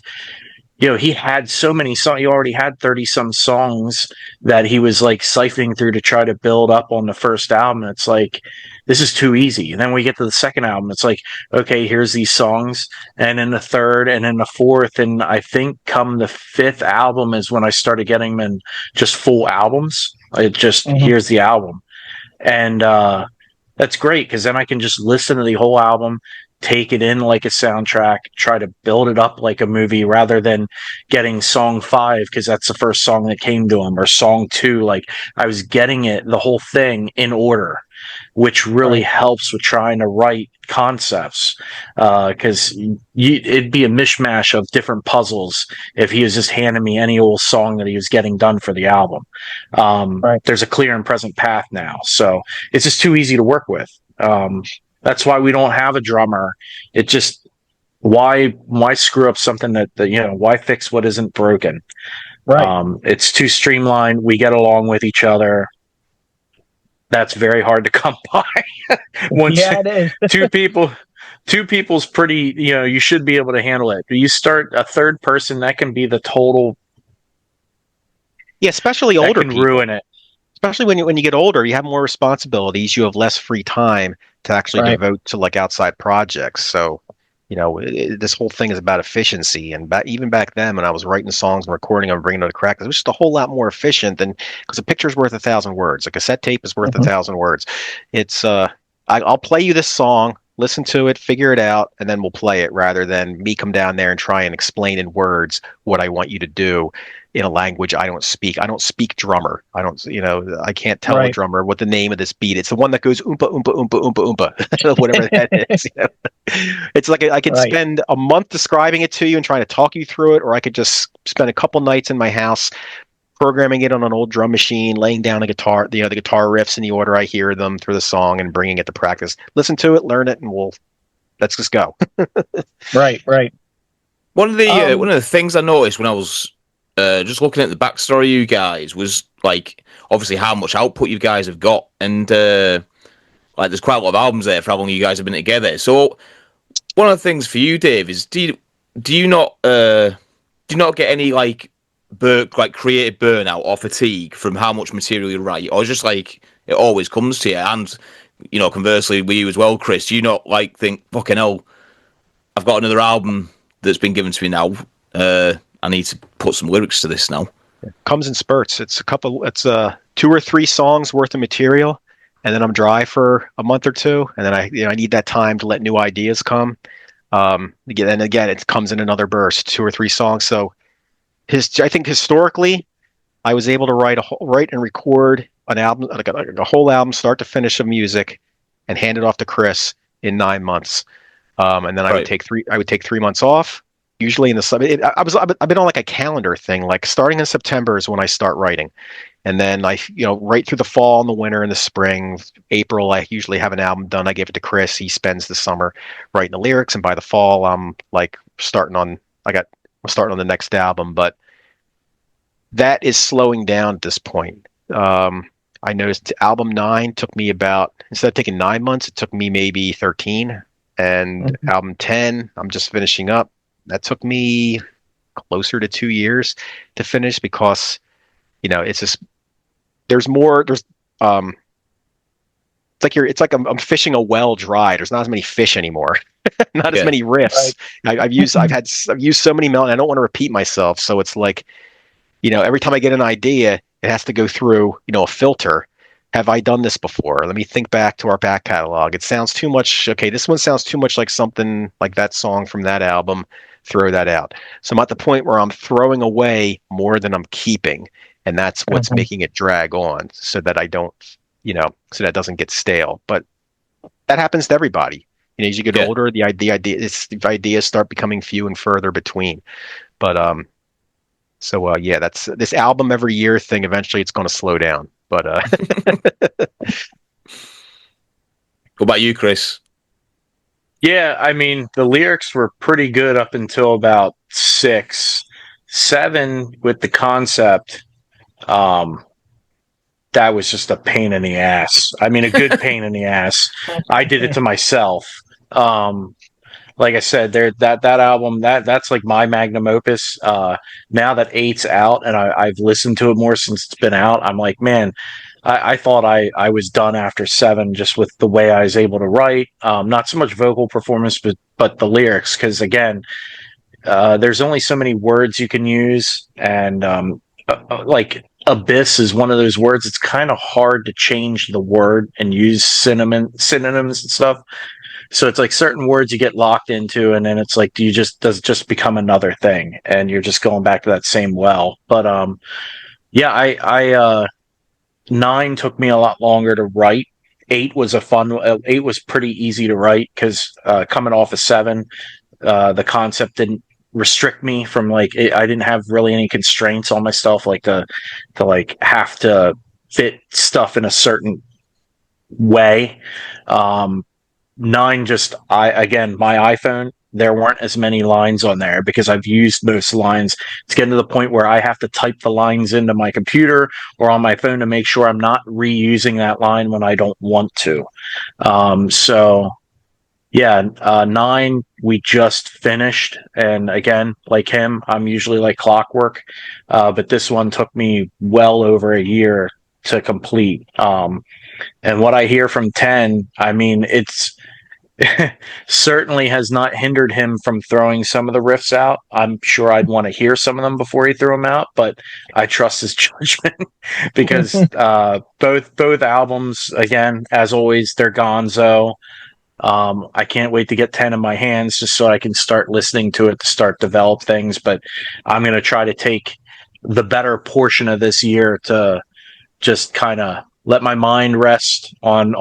he had so many songs. He already had 30 some songs that he was like siphoning through to try to build up on the first album. It's like, this is too easy. And then we get to the second album. It's like, okay, here's these songs. And then the third and then the fourth. And I think come the 5th album is when I started getting them in just full albums. Here's the album. And that's great because then I can just listen to the whole album, take it in like a soundtrack, try to build it up like a movie rather than getting song 5 because that's the first song that came to him, or song 2. Like I was getting the whole thing in order, which really helps with trying to write concepts because it'd be a mishmash of different puzzles if he was just handing me any old song that he was getting done for the album. There's a clear and present path now, so it's just too easy to work with. That's why we don't have a drummer. It just why screw up something that why fix what isn't broken? It's too streamlined. We get along with each other. That's very hard to come by. It is. two people's pretty, you should be able to handle it. You start a third person, that can be the total. Yeah, especially older can people. Ruin it. Especially when you get older, you have more responsibilities. You have less free time to actually devote to like outside projects. So, this whole thing is about efficiency. And even back then, when I was writing songs and recording them and bringing them to crack, it was just a whole lot more efficient than, because a picture's worth 1,000 words. A cassette tape is worth 1,000 words. It's I'll play you this song, listen to it, figure it out, and then we'll play it, rather than me come down there and try and explain in words what I want you to do in a language I don't speak. I don't speak drummer. I can't tell a drummer what the name of this beat. It's the one that goes oompa, oompa, oompa, oompa, oompa, whatever that is. It's like I could spend a month describing it to you and trying to talk you through it, or I could just spend a couple nights in my house programming it on an old drum machine, laying down a guitar, the guitar riffs in the order I hear them through the song, and bringing it to practice. Listen to it, learn it, and let's just go. Right. One of the things I noticed when I was just looking at the backstory of you guys was like obviously how much output you guys have got, and like there's quite a lot of albums there for how long you guys have been together. So one of the things for you, Dave, is do you not get any like creative burnout or fatigue from how much material you write, or just like it always comes to you? And conversely with you as well, Chris, do you not like think, fucking hell, I've got another album that's been given to me now, I need to put some lyrics to this now? Comes in spurts. It's 2 or 3 songs worth of material, and then I'm dry for a month or 2, and then I need that time to let new ideas come. And again, it comes in another burst, 2 or 3 songs. So I think historically, I was able to write and record an album, like a whole album, start to finish, of music, and hand it off to Chris in 9 months. And then I would Right. take 3 months off. Usually in the summer, I've been on like a calendar thing. Like starting in September is when I start writing, and then right through the fall and the winter and the spring, April, I usually have an album done. I give it to Chris. He spends the summer writing the lyrics, and by the fall, I'm like I'm starting on the next album. But that is slowing down at this point. I noticed album 9 took me instead of taking 9 months, it took me maybe 13. And album 10, I'm just finishing up. That took me closer to 2 years to finish because, it's just, there's more, it's like I'm fishing a well dry. There's not as many fish anymore. Not as many riffs. Right. I've used so many melodies. I don't want to repeat myself. So it's like, every time I get an idea, it has to go through, a filter. Have I done this before? Let me think back to our back catalog. It sounds too much. Okay, this one sounds too much like something like that song from that album. Throw that out. So I'm at the point where I'm throwing away more than I'm keeping. And that's what's making it drag on so that I don't, so that doesn't get stale. But that happens to everybody. As you get older, the ideas start becoming few and further between. But that's this album every year thing. Eventually, it's going to slow down. But what about you, Chris? Yeah, I mean, the lyrics were pretty good up until about 6. 7 with the concept. That was just a pain in the ass. I mean, a good pain in the ass. I did it to myself. Like I said, that album that's like my magnum opus. Now that 8's out and I've listened to it more since it's been out, I'm like, man, I thought I was done after 7 just with the way I was able to write. Not so much vocal performance, but the lyrics, because again, there's only so many words you can use, and like abyss is one of those words. It's kind of hard to change the word and use synonyms and stuff. So it's like certain words you get locked into, and then it's like, does it just become another thing, and you're just going back to that same well. But I 9 took me a lot longer to write. 8 was 8 was pretty easy to write because coming off of 7, the concept didn't restrict me from I didn't have really any constraints on myself, like to like have to fit stuff in a certain way. 9 just my iPhone, there weren't as many lines on there because I've used most lines. It's getting to the point where I have to type the lines into my computer or on my phone to make sure I'm not reusing that line when I don't want to. So yeah, 9 we just finished, and again, like him, I'm usually like clockwork, but this one took me well over a year to complete. And what I hear from 10, I mean, it's certainly has not hindered him from throwing some of the riffs out. I'm sure I'd want to hear some of them before he threw them out, but I trust his judgment because both albums, again, as always, they're gonzo. I can't wait to get 10 in my hands just so I can start listening to it to start develop things. But I'm going to try to take the better portion of this year to just kind of let my mind rest on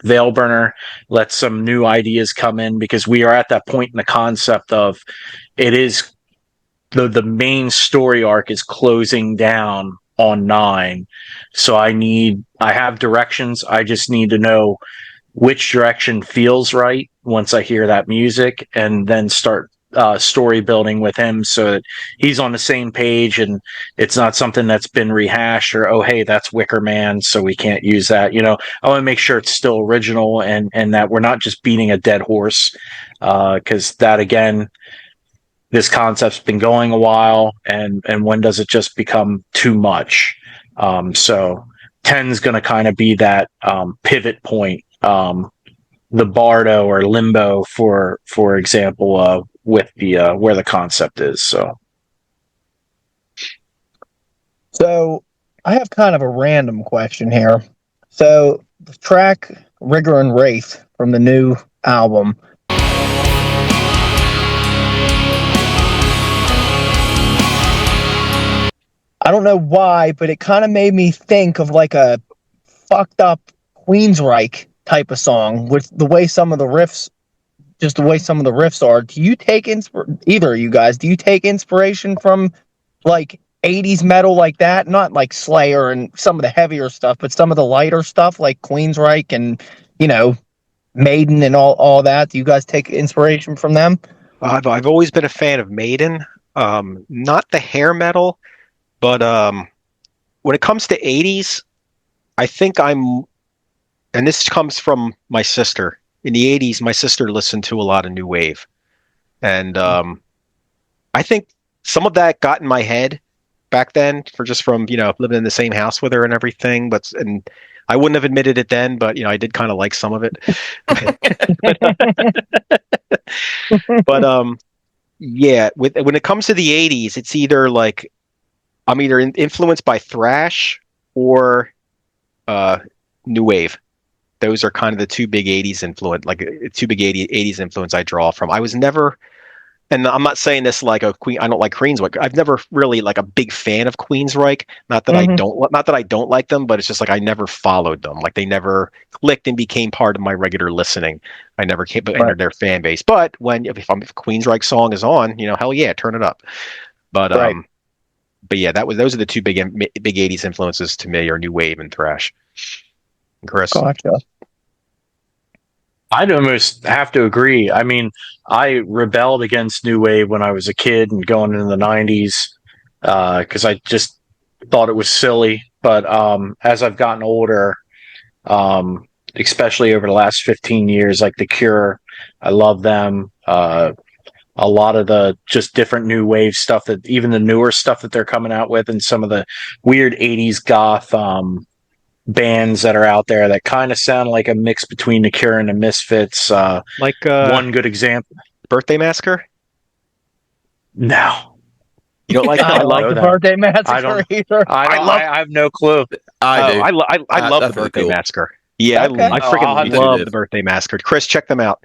Veilburner, let some new ideas come in, because we are at that point in the concept of it is the main story arc is closing down on 9. So I have directions. I just need to know which direction feels right once I hear that music, and then start story building with him so that he's on the same page and it's not something that's been rehashed or, oh, hey, that's Wicker Man, so we can't use that. I want to make sure it's still original and that we're not just beating a dead horse, because that, again, this concept's been going a while, and when does it just become too much? So 10's going to kind of be that pivot point, the bardo or limbo, for example, with the where the concept is. So I have kind of a random question here. So the track Rigor and Wraith from the new album, I don't know why, but it kind of made me think of like a fucked up Queensryche type of song with the way some of the riffs, just the way some of the riffs are. Do you take either of you guys? Do you take inspiration from like 80s metal like that? Not like Slayer and some of the heavier stuff, but some of the lighter stuff like Queensryche and you know Maiden and all that. Do you guys take inspiration from them? I've always been a fan of Maiden. Not the hair metal, but when it comes to 80s, I think and this comes from my sister. In the 80s, my sister listened to a lot of new wave. And I think some of that got in my head back then from, living in the same house with her and everything. And I wouldn't have admitted it then, but, I did kind of like some of it. But yeah, when it comes to the 80s, it's either like I'm either influenced by thrash or new wave. Those are kind of the two big 80s influence, like two big 80s influence I draw from. I was never, and I'm not saying this like a Queen. I don't like Queensryche. I've never really like a big fan of Queensryche. Not that I don't like them, but it's just like I never followed them. Like they never clicked and became part of my regular listening. I never entered their fan base. But if a Queensryche song is on, hell yeah, turn it up. But but yeah, those are the two big 80s influences to me, are new wave and thrash. Chris. Gotcha. I'd almost have to agree. I mean, I rebelled against new wave when I was a kid and going into the 90s because I just thought it was silly. But as I've gotten older, especially over the last 15 years, like The Cure, I love them. A lot of the just different new wave stuff, that even the newer stuff that they're coming out with, and some of the weird 80s goth bands that are out there that kind of sound like a mix between The Cure and the Misfits. Like one good example, Birthday Massacre. No, you don't like I that? don't like the Birthday Massacre either. I have no clue. I do. I love the Birthday Massacre. Yeah, Okay. I freaking do. love the Birthday Massacre. Chris, check them out.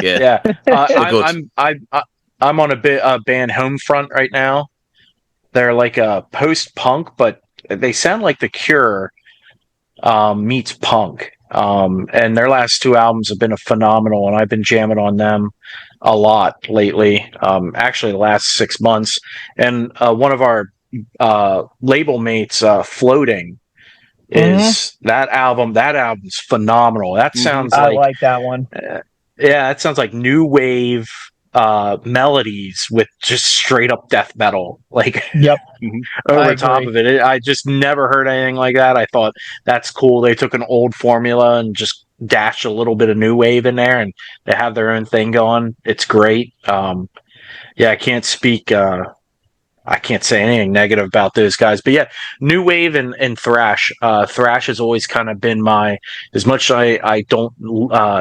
Yeah. I'm on a band Homefront right now. They're like a post punk, but they sound like The Cure meets punk. And their last two albums have been phenomenal, and I've been jamming on them a lot lately. Actually, the last 6 months. And one of our label mates, Floating, is that album. That album's phenomenal. That sounds I like that one. Yeah, it sounds like new wave melodies with just straight up death metal, like Yep. over top of it. I just never heard anything like that. I thought that's cool. They took an old formula and just dashed a little bit of new wave in there, and they have their own thing going. It's great. Yeah, I can't say anything negative about those guys, but yeah, new wave and thrash. Thrash has always kind of been as much as I don't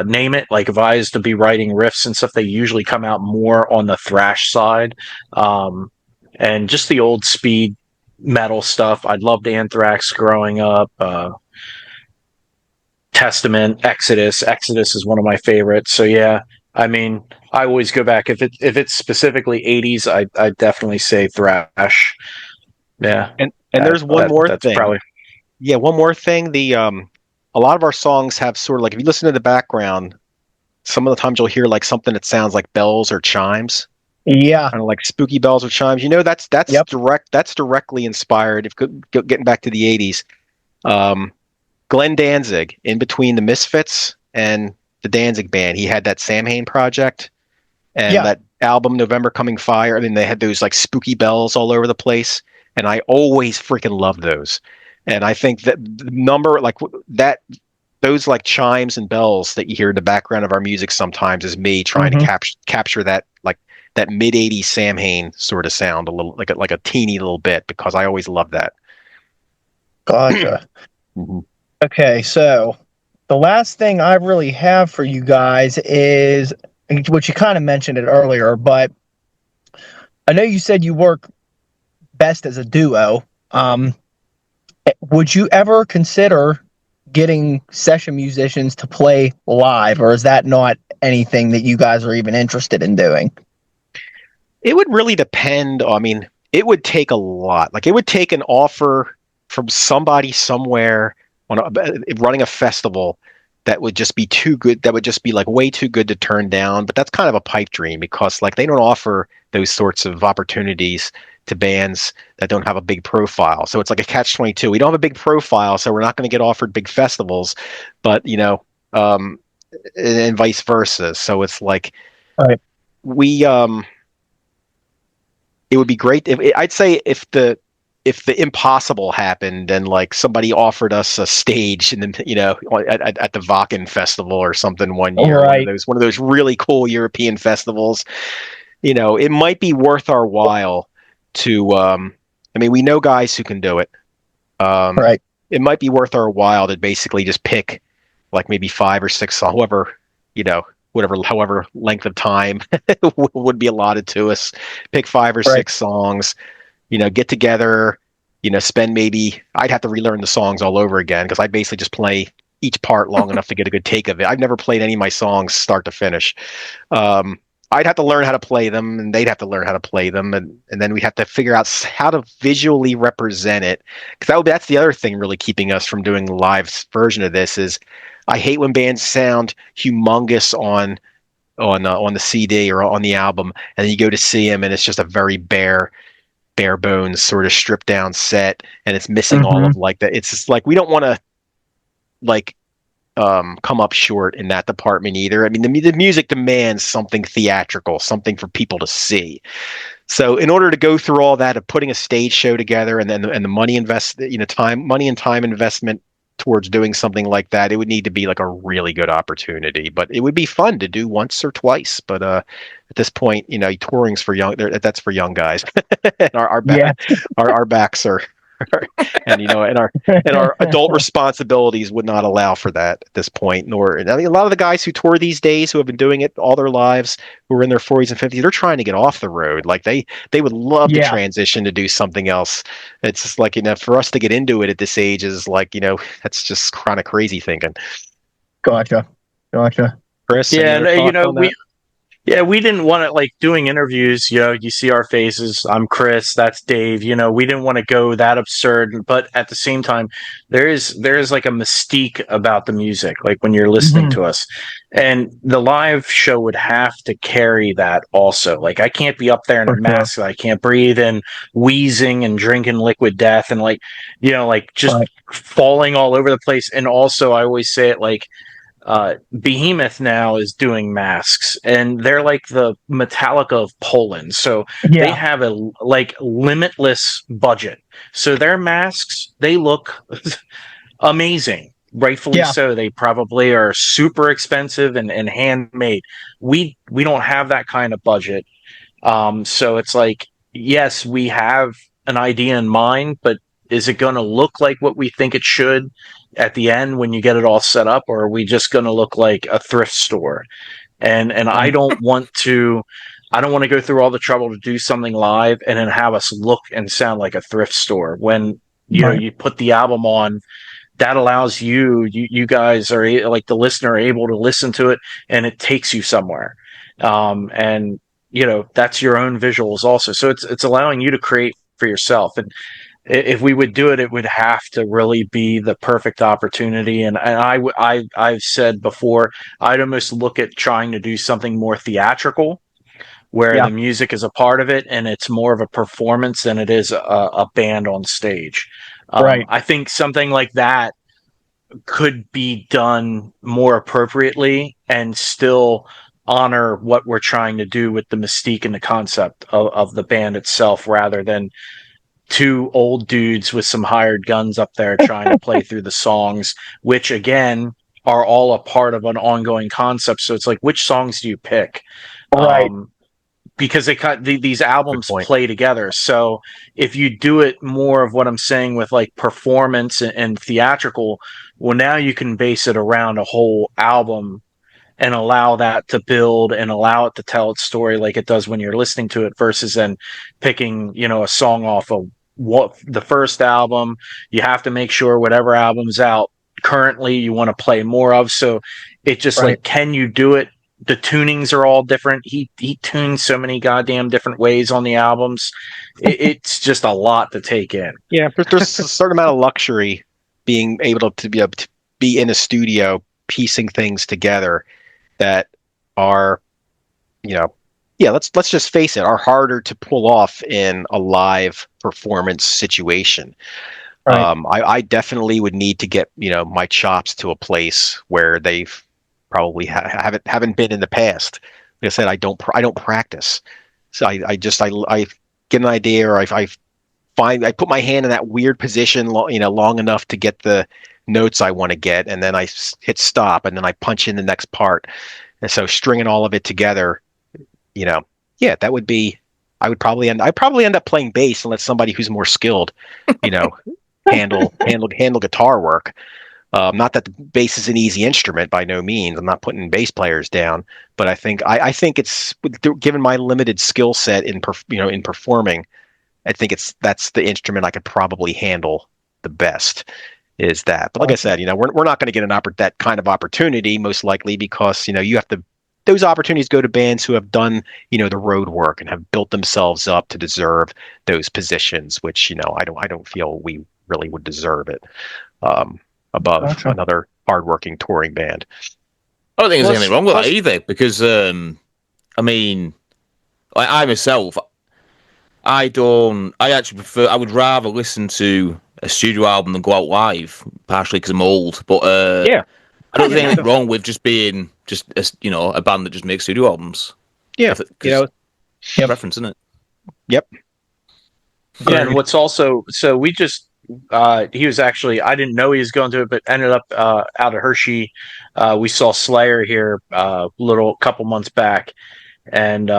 name it. Like if I was to be writing riffs and stuff, they usually come out more on the thrash side. And just the old speed metal stuff. I loved Anthrax growing up. Testament, Exodus. Exodus is one of my favorites. So yeah, I mean, I always go back if it's specifically 80s. I definitely say thrash. Yeah, and there's one more thing. Probably. Yeah, one more thing. A lot of our songs have sort of like, if you listen to the background, some of the times you'll hear like something that sounds like bells or chimes. Yeah, kind of like spooky bells or chimes. That's Yep. That's directly inspired. If getting back to the 80s, Glenn Danzig, in between the Misfits and the Danzig Band, he had that Samhain project and that album November Coming Fire. I mean, they had those like spooky bells all over the place, and I always freaking loved those. And I think that the number like that, those like chimes and bells that you hear in the background of our music sometimes is me trying to capture that like that mid 80s Samhain sort of sound, a little like a teeny little bit, because I always loved that. Gotcha. Okay, so the last thing I really have for you guys is, which you kind of mentioned it earlier, but I know you said you work best as a duo. Would you ever consider getting session musicians to play live, or is that not anything that you guys are even interested in doing? It would really depend. I mean, it would take a lot. Like, it would take an offer from somebody somewhere running a festival that would just be too good. That would just be like way too good to turn down. But that's kind of a pipe dream because like they don't offer those sorts of opportunities to bands that don't have a big profile. So it's like a catch-22. We don't have a big profile, so we're not going to get offered big festivals, but and vice versa. So it's like Right. we it would be great if I'd say if the impossible happened and like somebody offered us a stage and then at the Wacken festival or something one year, Right. one of those really cool European festivals, it might be worth our while to I mean, we know guys who can do it. Right. It might be worth our while to basically just pick like maybe 5 or 6, however, however length of time would be allotted to us. Pick 5 or 6 songs, get together, spend maybe, I'd have to relearn the songs all over again because I basically just play each part long enough to get a good take of it. I've never played any of my songs start to finish. I'd have to learn how to play them and they'd have to learn how to play them. And then we'd have to figure out how to visually represent it. Because that's the other thing really keeping us from doing the live version of this is I hate when bands sound humongous on the CD or on the album, and then you go to see them, and it's just a very bare bones sort of stripped down set, and it's missing all of like that. It's just like we don't want to like come up short in that department either. I mean, the music demands something theatrical, something for people to see. So in order to go through all that of putting a stage show together and then the money money and time investment towards doing something like that, it would need to be like a really good opportunity, but it would be fun to do once or twice. But at this point, touring's for young. That's for young guys. And our backs are, and our adult responsibilities would not allow for that at this point. Nor, I mean, a lot of the guys who tour these days, who have been doing it all their lives, who are in their 40s and 50s, they're trying to get off the road. Like they would love to transition to do something else. It's just like, for us to get into it at this age is like, that's just kind of crazy thinking. Gotcha. Chris, we didn't want to like doing interviews, you see our faces. I'm Chris, that's Dave. We didn't want to go that absurd, but at the same time, there is like a mystique about the music, like when you're listening to us. And the live show would have to carry that also. Like I can't be up there in a mask that I can't breathe and wheezing and drinking liquid death and like, just falling all over the place. And also I always say it like, Behemoth now is doing masks, and they're like the Metallica of Poland. So they have a like limitless budget. So their masks, they look amazing. Rightfully so. They probably are super expensive and handmade. We don't have that kind of budget. So it's like, yes, we have an idea in mind, but is it going to look like what we think it should at the end when you get it all set up, or are we just going to look like a thrift store? And I don't want to go through all the trouble to do something live and then have us look and sound like a thrift store. When you put the album on, that allows you guys are like the listener are able to listen to it, and it takes you somewhere. And that's your own visuals also. So it's allowing you to create for yourself. And if we would do it, it would have to really be the perfect opportunity. And I've said before, I'd almost look at trying to do something more theatrical, where the music is a part of it and it's more of a performance than it is a band on stage. I think something like that could be done more appropriately and still honor what we're trying to do with the mystique and the concept of the band itself, rather than two old dudes with some hired guns up there trying to play through the songs, which again are all a part of an ongoing concept. So it's like, which songs do you pick? Because these albums play together. So if you do it more of what I'm saying with like performance and theatrical, well, now you can base it around a whole album and allow that to build and allow it to tell its story like it does when you're listening to it, versus then picking, a song off of what the first album. You have to make sure whatever album's out currently you want to play more of. So it just like, can you do it? The tunings are all different. He tunes so many goddamn different ways on the albums. It's just a lot to take in. Yeah, there's a certain amount of luxury being able to be in a studio piecing things together that are, yeah, let's just face it, are harder to pull off in a live performance situation. Right. I definitely would need to get, my chops to a place where they've probably haven't been in the past. Like I said, I don't practice, so I get an idea, or I put my hand in that weird position, long enough to get the notes I want to get, and then I hit stop, and then I punch in the next part. And so stringing all of it together, yeah, that would be. I'd probably end up playing bass and let somebody who's more skilled, you know, handle guitar work. Not that the bass is an easy instrument by no means. I'm not putting bass players down, but I think it's, given my limited skill set in performing, I think that's the instrument I could probably handle the best, is that. But like I said, we're not going to get that kind of opportunity most likely, because you have to. Those opportunities go to bands who have done the road work and have built themselves up to deserve those positions, which I don't feel we really would deserve it, above Gotcha. another hardworking touring band. I don't think there's anything wrong with that either, because I mean, like I myself, I actually prefer. I would rather listen to a studio album than go out live, partially because I'm old. But Yeah. I don't think anything wrong with just being a band that just makes studio albums. Yeah, preference, isn't it? Yep. Yeah, and what's also, so we just he was actually, I didn't know he was going to it, but ended up out of Hershey. We saw Slayer here couple months back, and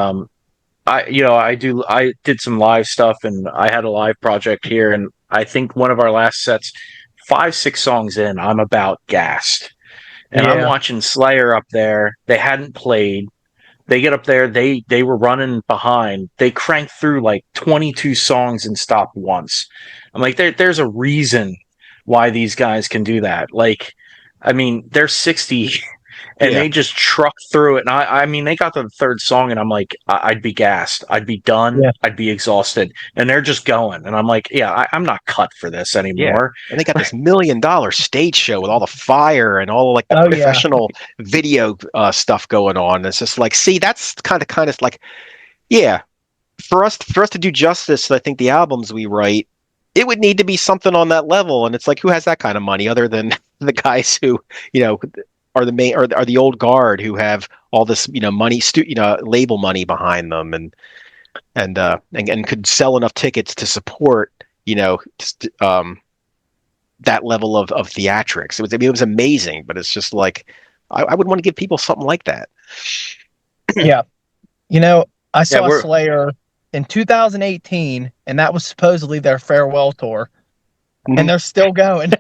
I did some live stuff, and I had a live project here, and I think one of our last sets, 5-6 songs in, I'm about gassed. And I'm watching Slayer up there. They hadn't played. They get up there. They were running behind. They cranked through like 22 songs and stopped once. I'm like, there's a reason why these guys can do that. Like, I mean, they're 60 and they just truck through it. And I mean, they got to the third song, and I'm like, I'd be gassed. I'd be done. Yeah. I'd be exhausted. And they're just going. And I'm like, yeah, I'm not cut for this anymore. Yeah. And they got this $1 million stage show with all the fire and all like the professional video stuff going on. It's just like, see, that's kind of like, yeah, for us to do justice, I think the albums we write, it would need to be something on that level. And it's like, who has that kind of money other than the guys who, are the main, or are the old guard, who have all this, money, label money behind them, and could sell enough tickets to support, that level of theatrics. It was amazing, but it's just like, I would want to give people something like that. Yeah. I saw Slayer in 2018, and that was supposedly their farewell tour, and they're still going.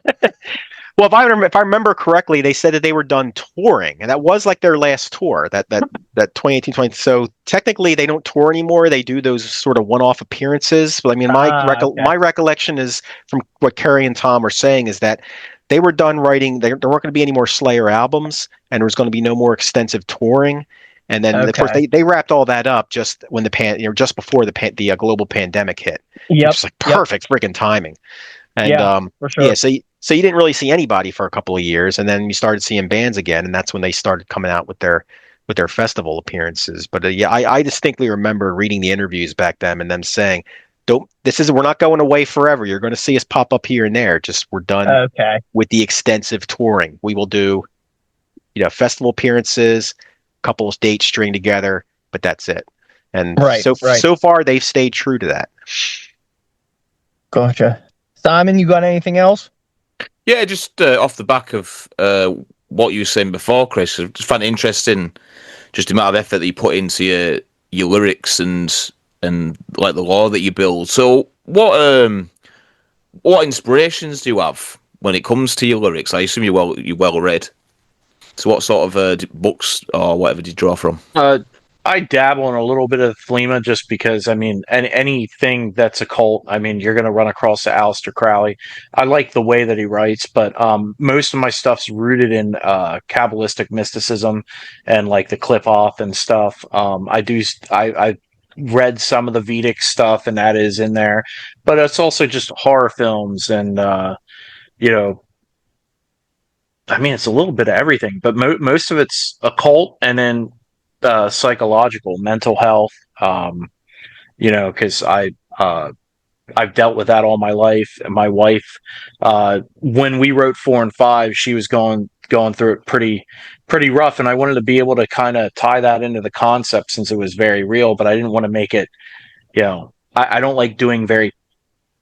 Well, if I remember correctly, they said that they were done touring, and that was like their last tour, that 2018, 20. So technically, they don't tour anymore. They do those sort of one-off appearances. But I mean, my recollection is, from what Kerry and Tom were saying, is that they were done writing. There weren't going to be any more Slayer albums, and there was going to be no more extensive touring. And then, of course, they wrapped all that up just when just before the global pandemic hit. Yeah, it's like perfect freaking timing. And for sure. Yeah, so you didn't really see anybody for a couple of years, and then you started seeing bands again, and that's when they started coming out with their festival appearances. But I distinctly remember reading the interviews back then and them saying, we're not going away forever. You're going to see us pop up here and there. Just, we're done with the extensive touring. We will do, festival appearances, a couple of dates string together, but that's it. And so far they've stayed true to that. Gotcha. Simon, you got anything else? Yeah, just off the back of what you were saying before, Chris, I just find it interesting, just the amount of effort that you put into your lyrics and like the lore that you build. So, what inspirations do you have when it comes to your lyrics? I assume you're well read. So, what sort of books or whatever did you draw from? I dabble in a little bit of Flema, just because, I mean, anything that's a cult, I mean, you're going to run across Aleister Crowley. I like the way that he writes, but most of my stuff's rooted in Kabbalistic mysticism and like the Qliphoth and stuff. I read some of the Vedic stuff, and that is in there, but it's also just horror films and I mean, it's a little bit of everything, but most of it's occult and then psychological, mental health. Because I've dealt with that all my life. And my wife, when we wrote 4 and 5, she was going through it pretty rough, and I wanted to be able to kind of tie that into the concept since it was very real, but I didn't want to make it. I don't like doing very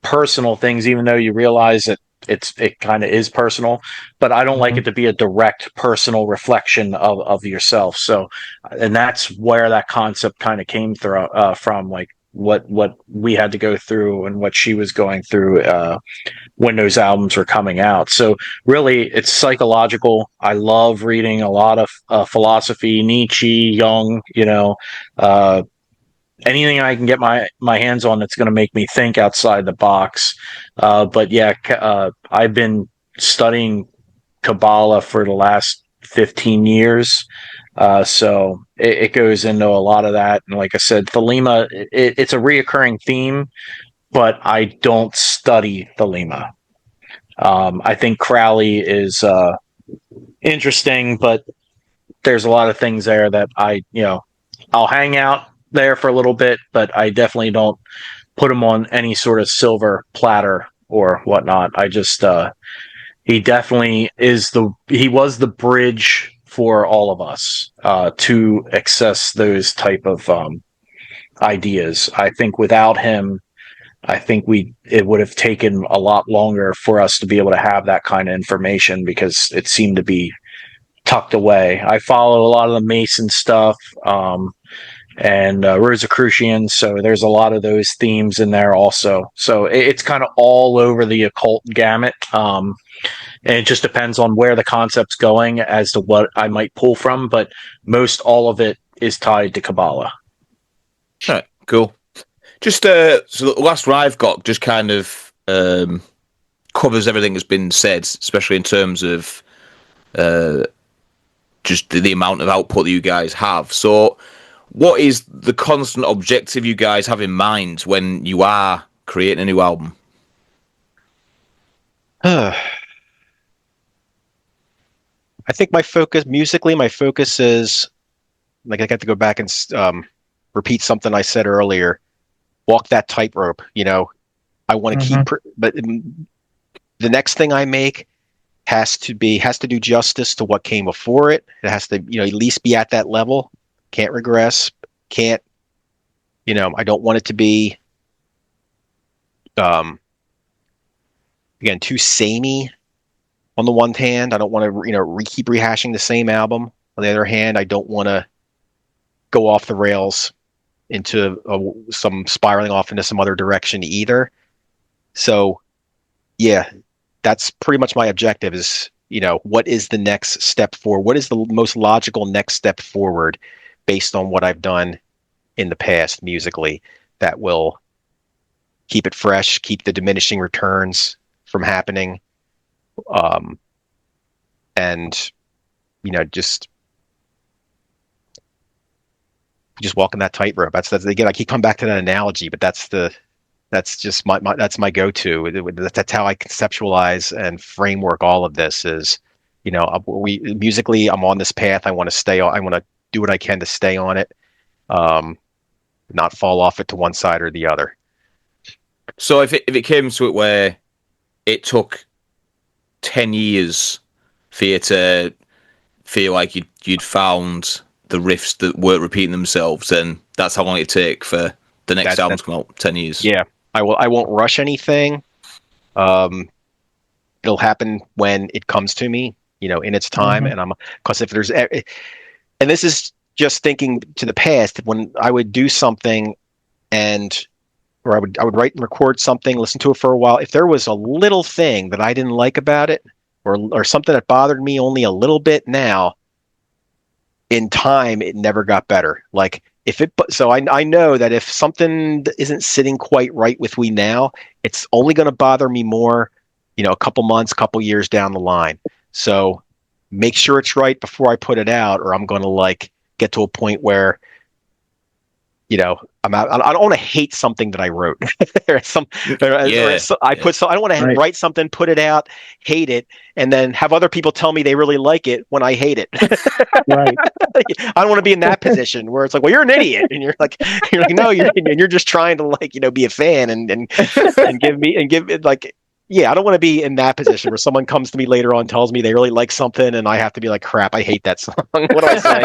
personal things, even though you realize that it kind of is personal, but I don't like Mhm. it to be a direct personal reflection of yourself. So, and that's where that concept kind of came through from, like what we had to go through and what she was going through when those albums were coming out. So really, it's psychological. I love reading a lot of philosophy, Nietzsche, Jung, uh, anything I can get my hands on that's going to make me think outside the box. But yeah, I've been studying Kabbalah for the last 15 years. So it goes into a lot of that. And like I said, Thelema, it's a reoccurring theme, but I don't study Thelema. I think Crowley is interesting, but there's a lot of things there that I'll hang out there for a little bit, but I definitely don't put him on any sort of silver platter or whatnot. I just he definitely he was the bridge for all of us to access those type of ideas. I think without him, I think it would have taken a lot longer for us to be able to have that kind of information because it seemed to be tucked away. I follow a lot of the Mason stuff. And Rosicrucians. So there's a lot of those themes in there also. So it's kind of all over the occult gamut. And it just depends on where the concept's going as to what I might pull from. But most all of it is tied to Kabbalah. All right, cool. Just so the last one I've got just kind of covers everything that's been said, especially in terms of just the amount of output that you guys have. So, what is the constant objective you guys have in mind when you are creating a new album? I think my focus is like I got to go back and repeat something I said earlier. Walk that tightrope. I want to Mhm. but the next thing I make has to do justice to what came before it. It has to, at least be at that level. Can't regress. Can't, I don't want it to be, um, again, too samey on the one hand. I don't want to, keep rehashing the same album. On the other hand, I don't want to go off the rails into some spiraling off into some other direction either. So, yeah, that's pretty much my objective is, what is the next step forward? What is the most logical next step forward based on what I've done in the past musically that will keep it fresh, keep the diminishing returns from happening, and just walking that tightrope. That's again, I keep coming back to that analogy, but that's just that's my go-to. That's how I conceptualize and framework all of this. Is we musically, I'm on this path. I want to stay on. I want to do what I can to stay on it, not fall off it to one side or the other. So, if it came to it where it took 10 years for you to feel like you'd found the riffs that weren't repeating themselves, then that's how long it'd take for the next album to come out. 10 years. Yeah, I won't rush anything. It'll happen when it comes to me, in its time. Mhm. And because if there's, and this is just thinking to the past, when I would do something or I would write and record something, listen to it for a while. If there was a little thing that I didn't like about it, or something that bothered me only a little bit now, in time, it never got better. Like so I know that if something isn't sitting quite right with me now, it's only going to bother me more, a couple months, couple years down the line. So make sure it's right before I put it out, or I'm going to get to a point where I'm out. I don't want to hate something that I wrote. Yeah. I put so I don't want to Right. write something, put it out, hate it, and then have other people tell me they really like it when I hate it. Right. I don't want to be in that position where it's like, well, you're an idiot, and you're like, no, you're just trying to be a fan and give it like. Yeah, I don't want to be in that position where someone comes to me later on, tells me they really like something, and I have to be like, crap, I hate that song. What do I say?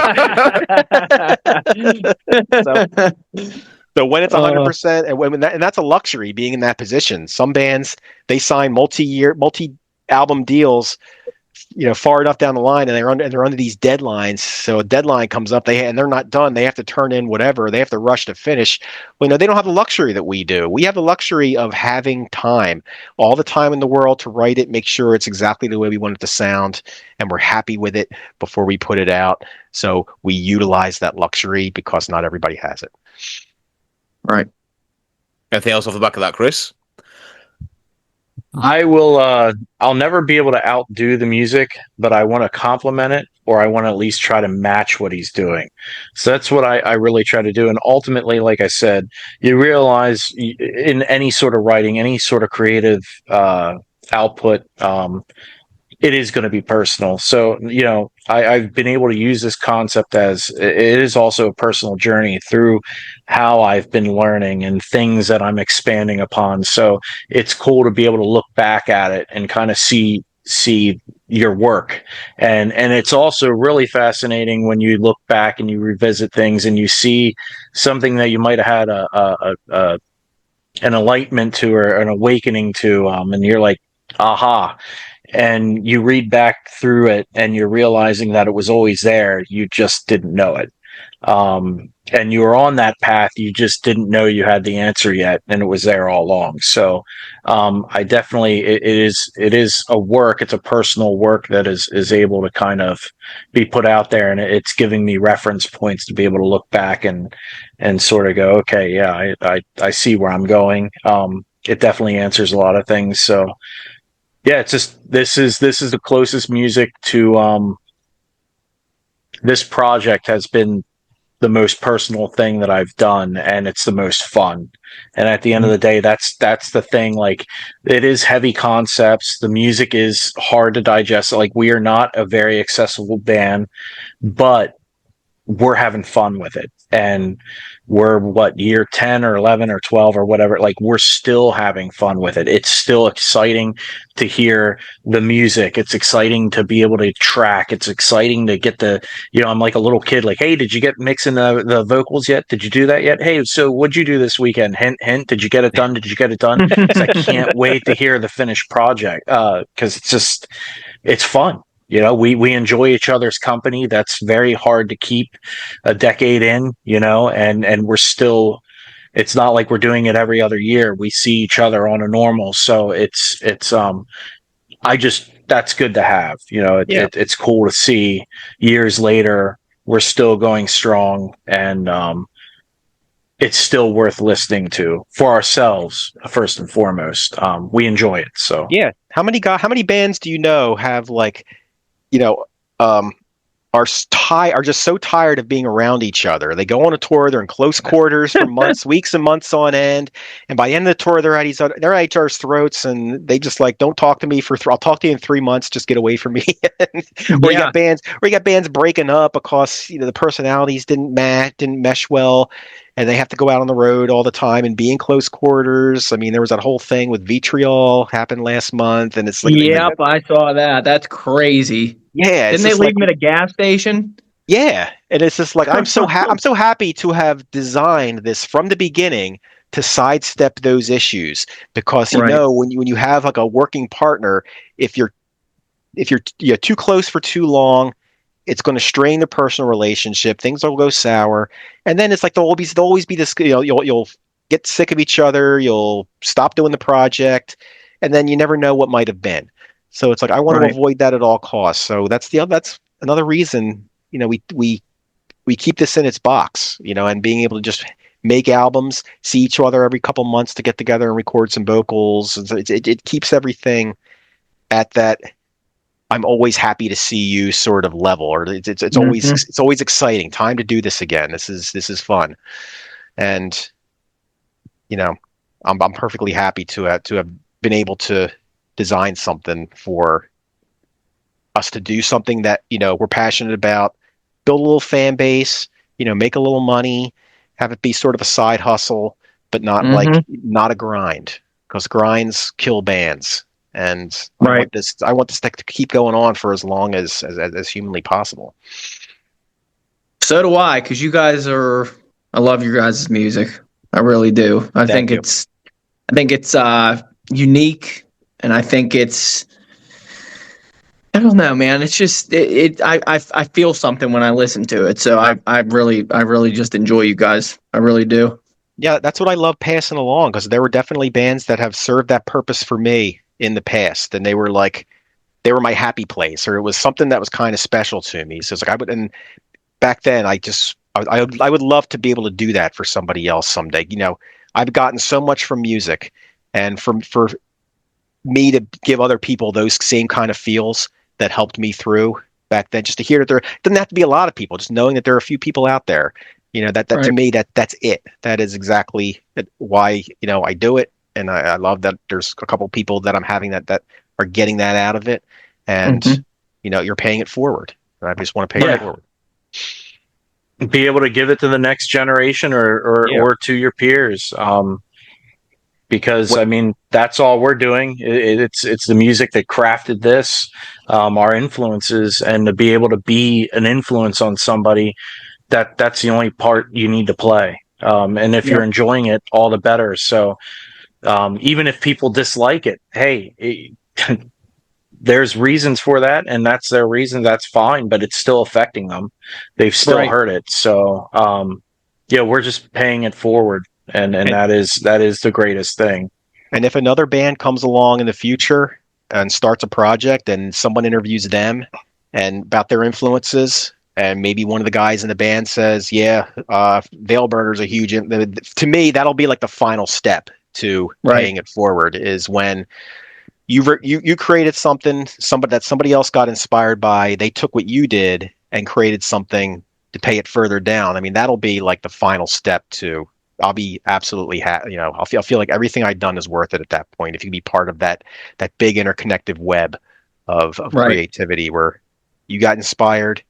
So when it's 100%, and that's a luxury being in that position. Some bands, they sign multi-album deals, far enough down the line, and they're under these deadlines. So a deadline comes up, and they're not done. They have to turn in whatever. They have to rush to finish. Well, they don't have the luxury that we do. We have the luxury of having time, all the time in the world to write it, make sure it's exactly the way we want it to sound, and we're happy with it before we put it out. So we utilize that luxury because not everybody has it. Right. Anything else off the back of that, Chris? I will. I'll never be able to outdo the music, but I want to complement it, or I want to at least try to match what he's doing. So that's what I really try to do. And ultimately, like I said, you realize in any sort of writing, any sort of creative output, it is going to be personal. So, I've been able to use this concept as it is also a personal journey through how I've been learning and things that I'm expanding upon. So it's cool to be able to look back at it and kind of see your work. And it's also really fascinating when you look back and you revisit things and you see something that you might have had an enlightenment to, or an awakening to, and you're like, aha. And you read back through it and you're realizing that it was always there. You just didn't know it. And you were on that path. You just didn't know you had the answer yet. And it was there all along. So, I definitely, it is a work. It's a personal work that is able to kind of be put out there. And it's giving me reference points to be able to look back and sort of go, okay, yeah, I see where I'm going. It definitely answers a lot of things. So, yeah, it's just this is the closest music to this project has been the most personal thing that I've done, and it's the most fun. And at the end of the day, that's the thing. Like, it is heavy concepts. The music is hard to digest. Like, we are not a very accessible band, but we're having fun with it. And we're year 10 or 11 or 12 or whatever, like, we're still having fun with it. It's still exciting to hear the music. It's exciting to be able to track. It's exciting to get I'm like a little kid, like, hey, did you get mixing the vocals yet? Did you do that yet? Hey, so what'd you do this weekend? Hint, hint. Did you get it done? Did you get it done? 'Cause I can't wait to hear the finished project. 'Cause it's fun. We enjoy each other's company. That's very hard to keep a decade in, and we're still, it's not like we're doing it every other year. We see each other on a normal. So that's good to have, it's cool to see years later, we're still going strong, and it's still worth listening to for ourselves, first and foremost. We enjoy it. So Yeah. How many bands do you know have you know, are just so tired of being around each other? They go on a tour, they're in close quarters for months, weeks and months on end, and by the end of the tour, they're at each other's throats, and they just like, don't talk to me I'll talk to you in 3 months, just get away from me. Or you got bands breaking up because the personalities didn't mesh well, and they have to go out on the road all the time and be in close quarters. I mean, there was that whole thing with Vitriol happened last month, and it's like, Yep, I saw that. That's crazy. Yeah, Didn't they leave him at a gas station? yeah, and it's just like, I'm so happy to have designed this from the beginning to sidestep those issues, because Right. when you have like a working partner, if you're too close for too long, it's going to strain the personal relationship. Things will go sour, and then it's like there'll always be this. You'll get sick of each other. You'll stop doing the project, and then you never know what might have been. So it's like, I want to avoid that at all costs. So that's another reason, we keep this in its box, and being able to just make albums, see each other every couple months to get together and record some vocals. And so it keeps everything at that I'm always happy to see you sort of level, or it's always exciting. Time to do this again. This is fun. And I'm perfectly happy to have been able to design something for us to do something that we're passionate about, build a little fan base, make a little money, have it be sort of a side hustle, but not not a grind, because grinds kill bands. And Right. I want this to keep going on for as long as humanly possible. So do I, because I love your guys' music. I really do. I think it's unique, and I think I don't know, man. It's just I feel something when I listen to it. So I really just enjoy you guys. I really do. Yeah, that's what I love passing along, because there were definitely bands that have served that purpose for me in the past, and they were my happy place, or it was something that was kind of special to me. So it's like and back then I would love to be able to do that for somebody else someday. I've gotten so much from music, and for me to give other people those same kind of feels that helped me through back then, just to hear that there doesn't have to be a lot of people, just knowing that there are a few people out there, that Right. To me, that's it. That is exactly why, I do it. And I love that there's a couple people that I'm having that are getting that out of it. And, you're paying it forward. And I just want to pay it forward. Be able to give it to the next generation or to your peers. Because I mean, that's all we're doing. It's the music that crafted this, our influences, and to be able to be an influence on somebody, that's the only part you need to play. And if you're enjoying it, all the better. So even if people dislike it, hey, there's reasons for that, and that's their reason. That's fine, but it's still affecting them. They've still heard it. So we're just paying it forward. And that is the greatest thing. And if another band comes along in the future and starts a project, and someone interviews them and about their influences, and maybe one of the guys in the band says, Veilburner's a huge, to me, that'll be like the final step to paying it forward, is when you created something, somebody else got inspired by, they took what you did and created something to pay it further down. I mean, that'll be like the final step to, I'll be absolutely I'll feel like everything I've done is worth it at that point. If you can be part of that big interconnected web of creativity, where you got inspired,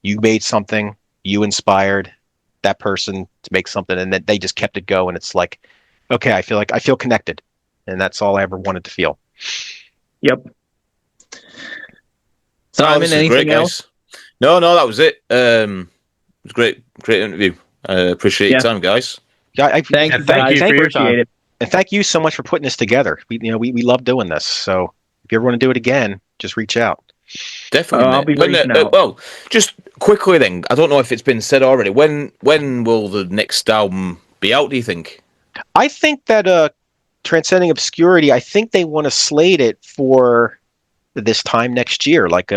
you made something, you inspired that person to make something, and then they just kept it going. It's like, okay, I feel connected, and that's all I ever wanted to feel. Yep. Simon, anything else? No, that was it. It was great interview. Appreciate your time, guys. Yeah, thank you for your time. And thank you so much for putting this together. We love doing this. So if you ever want to do it again, just reach out. Definitely. I'll be reaching out. Well, just quickly then, I don't know if it's been said already. When will the next album be out, do you think? I think that Transcending Obscurity, I think they want to slate it for this time next year, like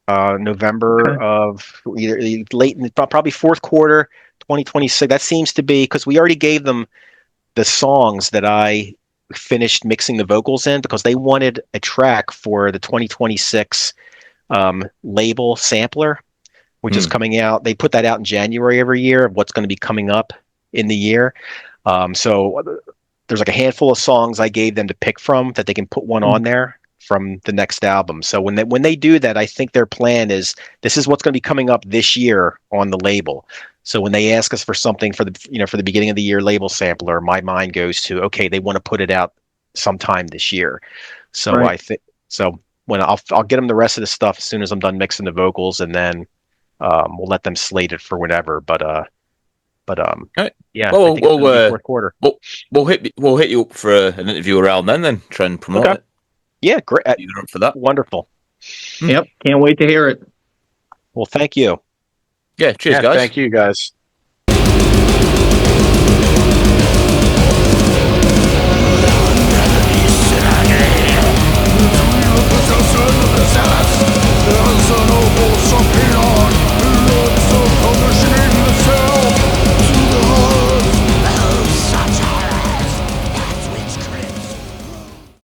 November of either late, probably fourth quarter 2026. That seems to be, because we already gave them the songs that I finished mixing the vocals in, because they wanted a track for the 2026 label sampler, which is coming out. They put that out in January every year of what's going to be coming up in the year. So there's like a handful of songs I gave them to pick from, that they can put one on there from the next album. So when they do that, I think their plan is, this is what's going to be coming up this year on the label. So when they ask us for something for the beginning of the year label sampler, my mind goes to, okay, they want to put it out sometime this year. So I think, so when I'll get them the rest of the stuff as soon as I'm done mixing the vocals, and then we'll let them slate it for whatever. But yeah, well, I think it's gonna be fourth quarter. We'll hit you up for an interview around then try and promote it. Yeah, great. You're up for that. Wonderful. Yep, can't wait to hear it. Well, thank you. Yeah, cheers, guys. Thank you, guys.